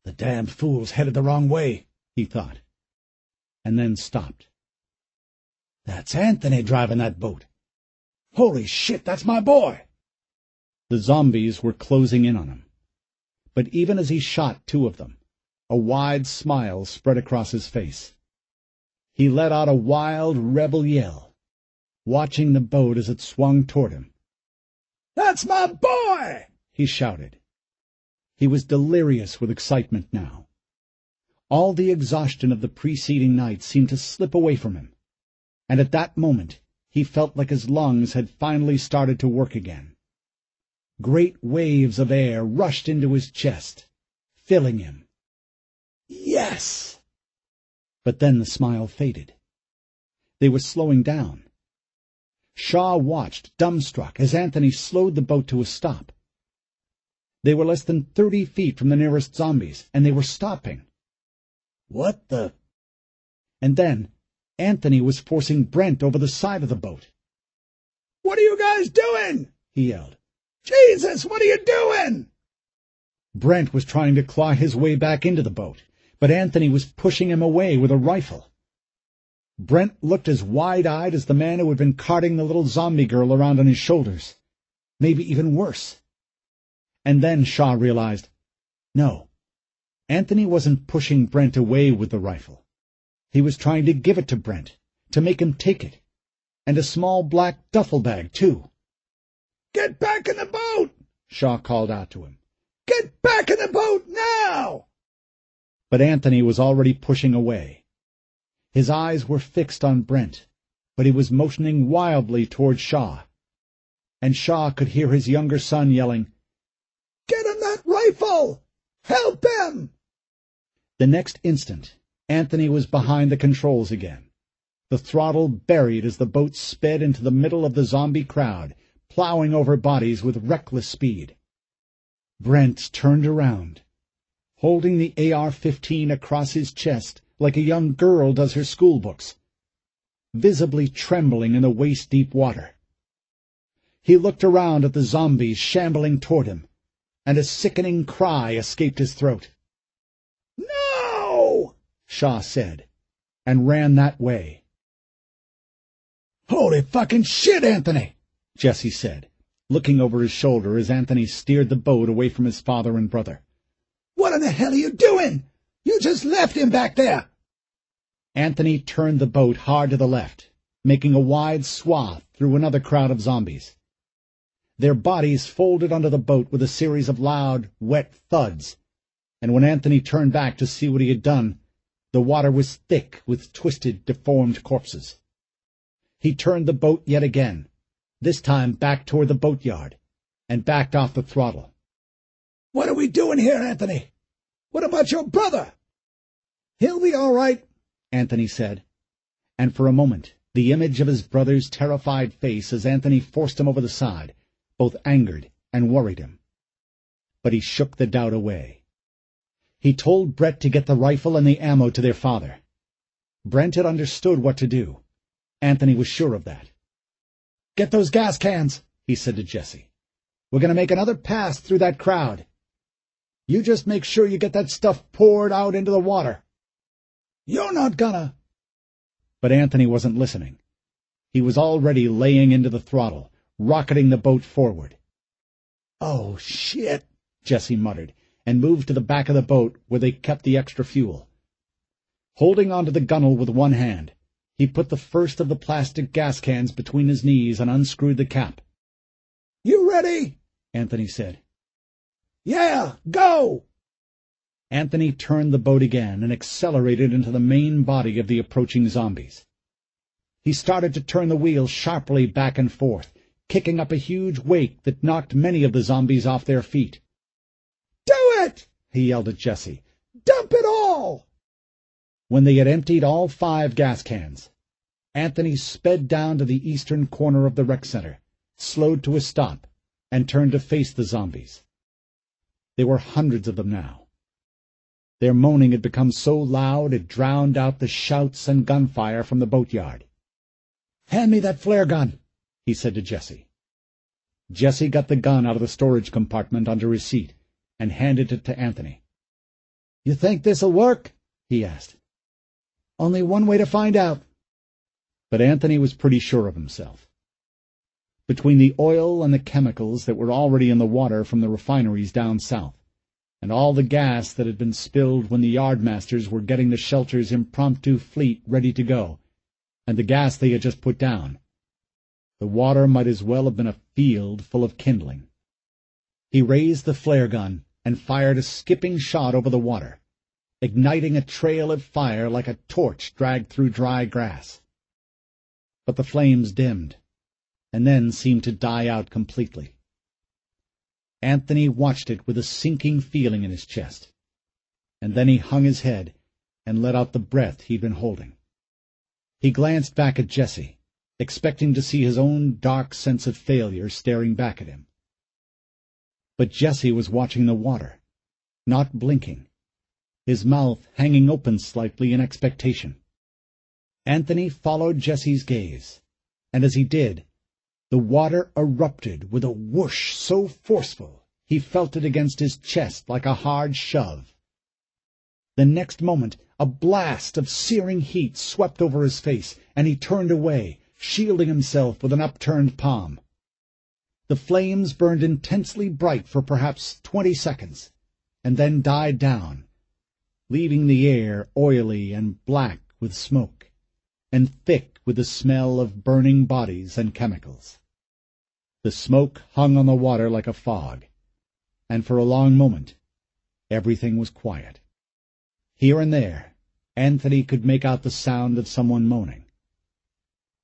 "The damned fool's headed the wrong way," he thought, and then stopped. "That's Anthony driving that boat. Holy shit, that's my boy!" The zombies were closing in on him. But even as he shot 2 of them, a wide smile spread across his face. He let out a wild rebel yell, watching the boat as it swung toward him. "That's my boy!" he shouted. He was delirious with excitement now. All the exhaustion of the preceding night seemed to slip away from him, and at that moment he felt like his lungs had finally started to work again. Great waves of air rushed into his chest, filling him. Yes! But then the smile faded. They were slowing down. Shaw watched, dumbstruck, as Anthony slowed the boat to a stop. They were less than 30 feet from the nearest zombies, and they were stopping. What the... And then, Anthony was forcing Brent over the side of the boat. "What are you guys doing?" he yelled. "Jesus, what are you doing?" Brent was trying to claw his way back into the boat, but Anthony was pushing him away with a rifle. Brent looked as wide-eyed as the man who had been carting the little zombie girl around on his shoulders, maybe even worse. And then Shaw realized, no, Anthony wasn't pushing Brent away with the rifle. He was trying to give it to Brent, to make him take it, and a small black duffel bag, too. "Get back in the boat!" Shaw called out to him. "Get back in the boat now!" But Anthony was already pushing away. His eyes were fixed on Brent, but he was motioning wildly toward Shaw. And Shaw could hear his younger son yelling, "Get him that rifle! Help him!" The next instant, Anthony was behind the controls again, the throttle buried as the boat sped into the middle of the zombie crowd, plowing over bodies with reckless speed. Brent turned around, holding the AR-15 across his chest like a young girl does her schoolbooks, visibly trembling in the waist-deep water. He looked around at the zombies shambling toward him, and a sickening cry escaped his throat. "No!" Shaw said, and ran that way. "Holy fucking shit, Anthony!" Jesse said, looking over his shoulder as Anthony steered the boat away from his father and brother. "What in the hell are you doing? You just left him back there!" Anthony turned the boat hard to the left, making a wide swath through another crowd of zombies. Their bodies folded under the boat with a series of loud, wet thuds, and when Anthony turned back to see what he had done, the water was thick with twisted, deformed corpses. He turned the boat yet again, this time back toward the boatyard, and backed off the throttle. "What are we doing here, Anthony? What about your brother?" "He'll be all right," Anthony said, and for a moment the image of his brother's terrified face as Anthony forced him over the side both angered and worried him. But he shook the doubt away. He told Brent to get the rifle and the ammo to their father. Brent had understood what to do. Anthony was sure of that. "Get those gas cans," he said to Jesse. "We're going to make another pass through that crowd. You just make sure you get that stuff poured out into the water." "You're not gonna—" But Anthony wasn't listening. He was already laying into the throttle, rocketing the boat forward. "Oh, shit," Jesse muttered, and moved to the back of the boat where they kept the extra fuel. Holding onto the gunwale with one hand, he put the first of the plastic gas cans between his knees and unscrewed the cap. "You ready?" Anthony said. "Yeah, go!" Anthony turned the boat again and accelerated into the main body of the approaching zombies. He started to turn the wheel sharply back and forth, kicking up a huge wake that knocked many of the zombies off their feet. "Do it!" he yelled at Jesse. "Dump it all!" When they had emptied all 5 gas cans, Anthony sped down to the eastern corner of the rec center, slowed to a stop, and turned to face the zombies. There were hundreds of them now. Their moaning had become so loud it drowned out the shouts and gunfire from the boatyard. "Hand me that flare gun," he said to Jesse. Jesse got the gun out of the storage compartment under his seat and handed it to Anthony. "You think this'll work?" he asked. "Only one way to find out." But Anthony was pretty sure of himself. Between the oil and the chemicals that were already in the water from the refineries down south, and all the gas that had been spilled when the yardmasters were getting the shelter's impromptu fleet ready to go, and the gas they had just put down, the water might as well have been a field full of kindling. He raised the flare gun and fired a skipping shot over the water, igniting a trail of fire like a torch dragged through dry grass. But the flames dimmed, and then seemed to die out completely. Anthony watched it with a sinking feeling in his chest, and then he hung his head and let out the breath he'd been holding. He glanced back at Jesse, expecting to see his own dark sense of failure staring back at him. But Jesse was watching the water, not blinking, his mouth hanging open slightly in expectation. Anthony followed Jesse's gaze, and as he did, the water erupted with a whoosh so forceful he felt it against his chest like a hard shove. The next moment a blast of searing heat swept over his face, and he turned away, shielding himself with an upturned palm. The flames burned intensely bright for perhaps 20 seconds, and then died down, leaving the air oily and black with smoke, and thick with the smell of burning bodies and chemicals. The smoke hung on the water like a fog, and for a long moment everything was quiet. Here and there Anthony could make out the sound of someone moaning.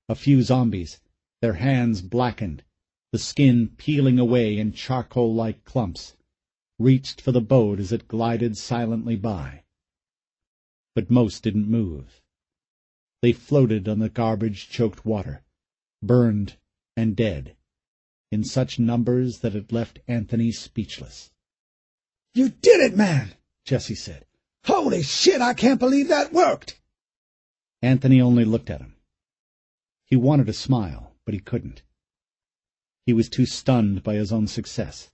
A few zombies, their hands blackened, the skin peeling away in charcoal-like clumps, reached for the boat as it glided silently by. But most didn't move. They floated on the garbage-choked water, burned and dead, in such numbers that it left Anthony speechless. "You did it, man!" Jesse said. "Holy shit, I can't believe that worked!" Anthony only looked at him. He wanted to smile, but he couldn't. He was too stunned by his own success.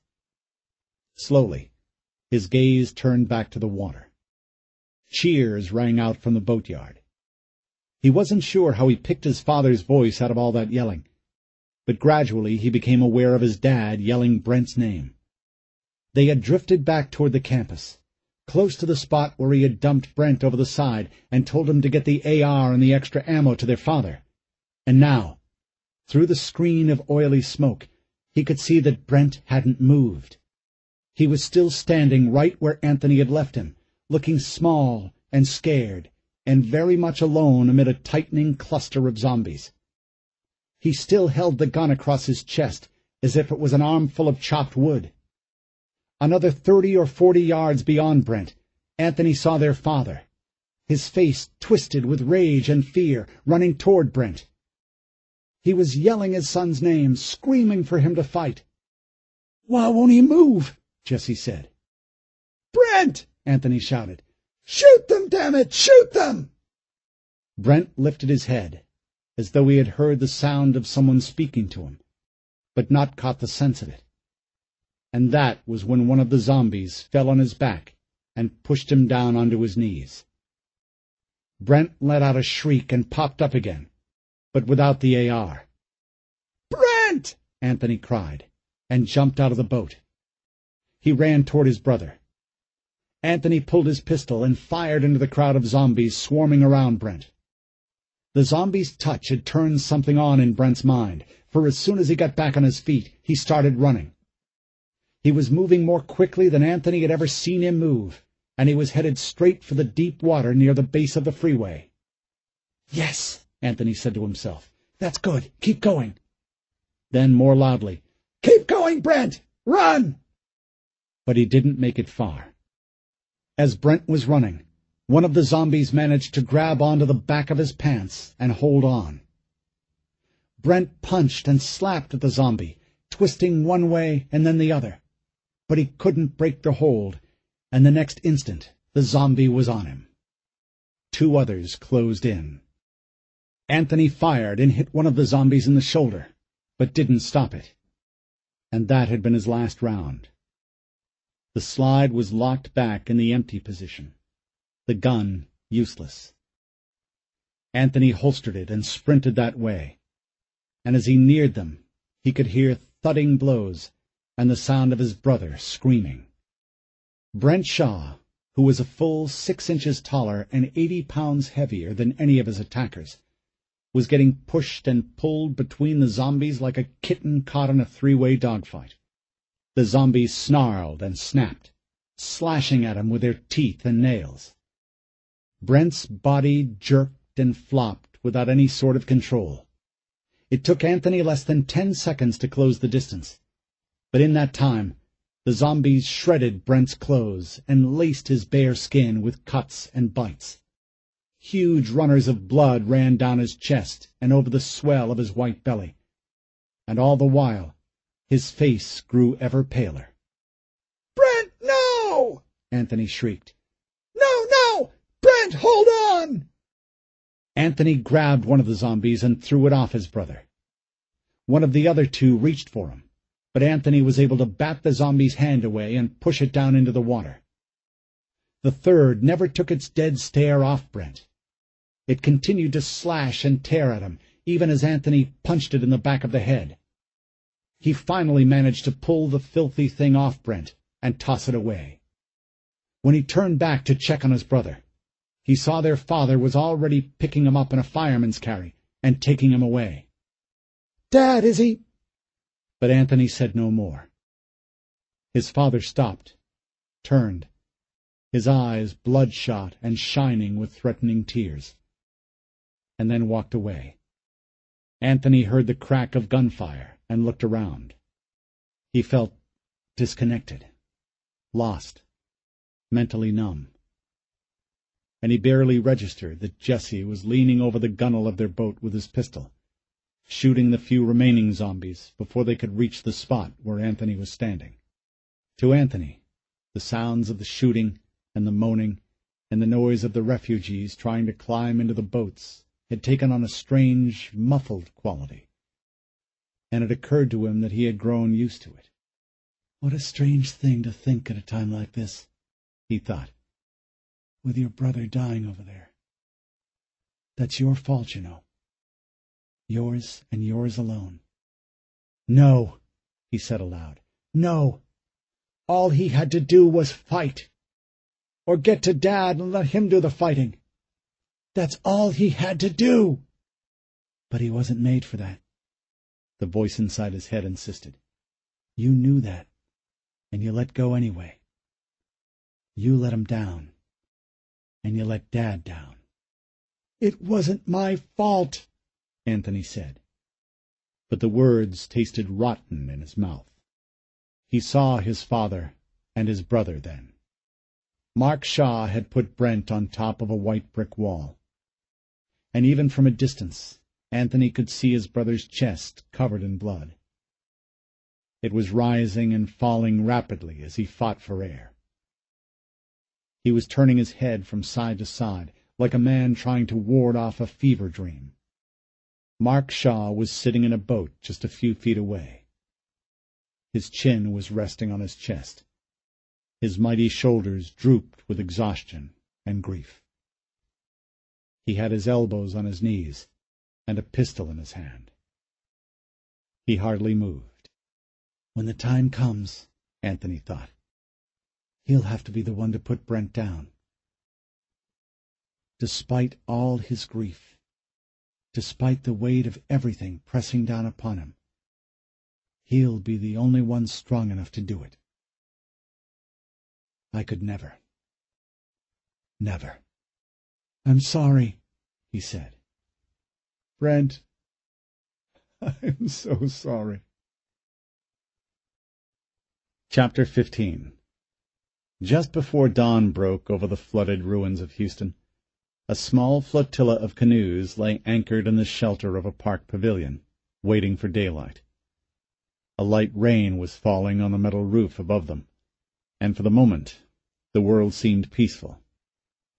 Slowly, his gaze turned back to the water. Cheers rang out from the boatyard. He wasn't sure how he picked his father's voice out of all that yelling, but gradually he became aware of his dad yelling Brent's name. They had drifted back toward the campus, close to the spot where he had dumped Brent over the side and told him to get the AR and the extra ammo to their father. And now, through the screen of oily smoke, he could see that Brent hadn't moved. He was still standing right where Anthony had left him, looking small and scared, and very much alone amid a tightening cluster of zombies. He still held the gun across his chest, as if it was an armful of chopped wood. Another 30 or 40 yards beyond Brent, Anthony saw their father, his face twisted with rage and fear, running toward Brent. He was yelling his son's name, screaming for him to fight. "Why won't he move?" Jesse said. "Brent!" Anthony shouted. "Shoot them, damn it! Shoot them!" Brent lifted his head, as though he had heard the sound of someone speaking to him, but not caught the sense of it. And that was when one of the zombies fell on his back and pushed him down onto his knees. Brent let out a shriek and popped up again, but without the AR. "Brent!" Anthony cried, and jumped out of the boat. He ran toward his brother. Anthony pulled his pistol and fired into the crowd of zombies swarming around Brent. The zombies' touch had turned something on in Brent's mind, for as soon as he got back on his feet, he started running. He was moving more quickly than Anthony had ever seen him move, and he was headed straight for the deep water near the base of the freeway. "Yes," Anthony said to himself. "That's good. Keep going." Then, more loudly, "Keep going, Brent! Run!" But he didn't make it far. As Brent was running, one of the zombies managed to grab onto the back of his pants and hold on. Brent punched and slapped at the zombie, twisting one way and then the other, but he couldn't break the hold, and the next instant the zombie was on him. 2 others closed in. Anthony fired and hit one of the zombies in the shoulder, but didn't stop it. And that had been his last round. The slide was locked back in the empty position, the gun useless. Anthony holstered it and sprinted that way, and as he neared them, he could hear thudding blows and the sound of his brother screaming. Brent Shaw, who was a full 6 inches taller and 80 pounds heavier than any of his attackers, was getting pushed and pulled between the zombies like a kitten caught in a 3-way dogfight. The zombies snarled and snapped, slashing at him with their teeth and nails. Brent's body jerked and flopped without any sort of control. It took Anthony less than 10 seconds to close the distance, but in that time the zombies shredded Brent's clothes and laced his bare skin with cuts and bites. Huge runners of blood ran down his chest and over the swell of his white belly, and all the while his face grew ever paler. "Brent, no!" Anthony shrieked. "No, no! Brent, hold on!" Anthony grabbed one of the zombies and threw it off his brother. One of the other two reached for him, but Anthony was able to bat the zombie's hand away and push it down into the water. The third never took its dead stare off Brent. It continued to slash and tear at him, even as Anthony punched it in the back of the head. He finally managed to pull the filthy thing off Brent and toss it away. When he turned back to check on his brother, he saw their father was already picking him up in a fireman's carry and taking him away. "Dad, is he—" But Anthony said no more. His father stopped, turned, his eyes bloodshot and shining with threatening tears, and then walked away. Anthony heard the crack of gunfire and looked around. He felt disconnected, lost, mentally numb. And he barely registered that Jesse was leaning over the gunwale of their boat with his pistol, shooting the few remaining zombies before they could reach the spot where Anthony was standing. To Anthony, the sounds of the shooting and the moaning and the noise of the refugees trying to climb into the boats had taken on a strange, muffled quality, and it occurred to him that he had grown used to it. "What a strange thing to think at a time like this," he thought, "with your brother dying over there. That's your fault, you know. Yours and yours alone." "No," he said aloud. "No. All he had to do was fight. Or get to Dad and let him do the fighting. That's all he had to do." "But he wasn't made for that," the voice inside his head insisted. "You knew that, and you let go anyway. You let him down, and you let Dad down." "It wasn't my fault," Anthony said. But the words tasted rotten in his mouth. He saw his father and his brother then. Mark Shaw had put Brent on top of a white brick wall, and even from a distance Anthony could see his brother's chest covered in blood. It was rising and falling rapidly as he fought for air. He was turning his head from side to side, like a man trying to ward off a fever dream. Mark Shaw was sitting in a boat just a few feet away. His chin was resting on his chest. His mighty shoulders drooped with exhaustion and grief. He had his elbows on his knees and a pistol in his hand. He hardly moved. "When the time comes," Anthony thought, "he'll have to be the one to put Brent down. Despite all his grief, despite the weight of everything pressing down upon him, he'll be the only one strong enough to do it. I could never. Never." "I'm sorry," he said. "Brent, I'm so sorry." Chapter 15. Just before dawn broke over the flooded ruins of Houston, a small flotilla of canoes lay anchored in the shelter of a park pavilion, waiting for daylight. A light rain was falling on the metal roof above them, and for the moment the world seemed peaceful.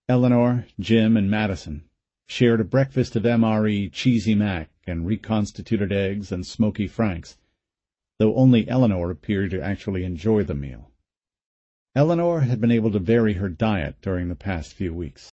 Eleanor, Jim, and Madison shared a breakfast of MRE cheesy mac and reconstituted eggs and smoky franks, though only Eleanor appeared to actually enjoy the meal. Eleanor had been able to vary her diet during the past few weeks.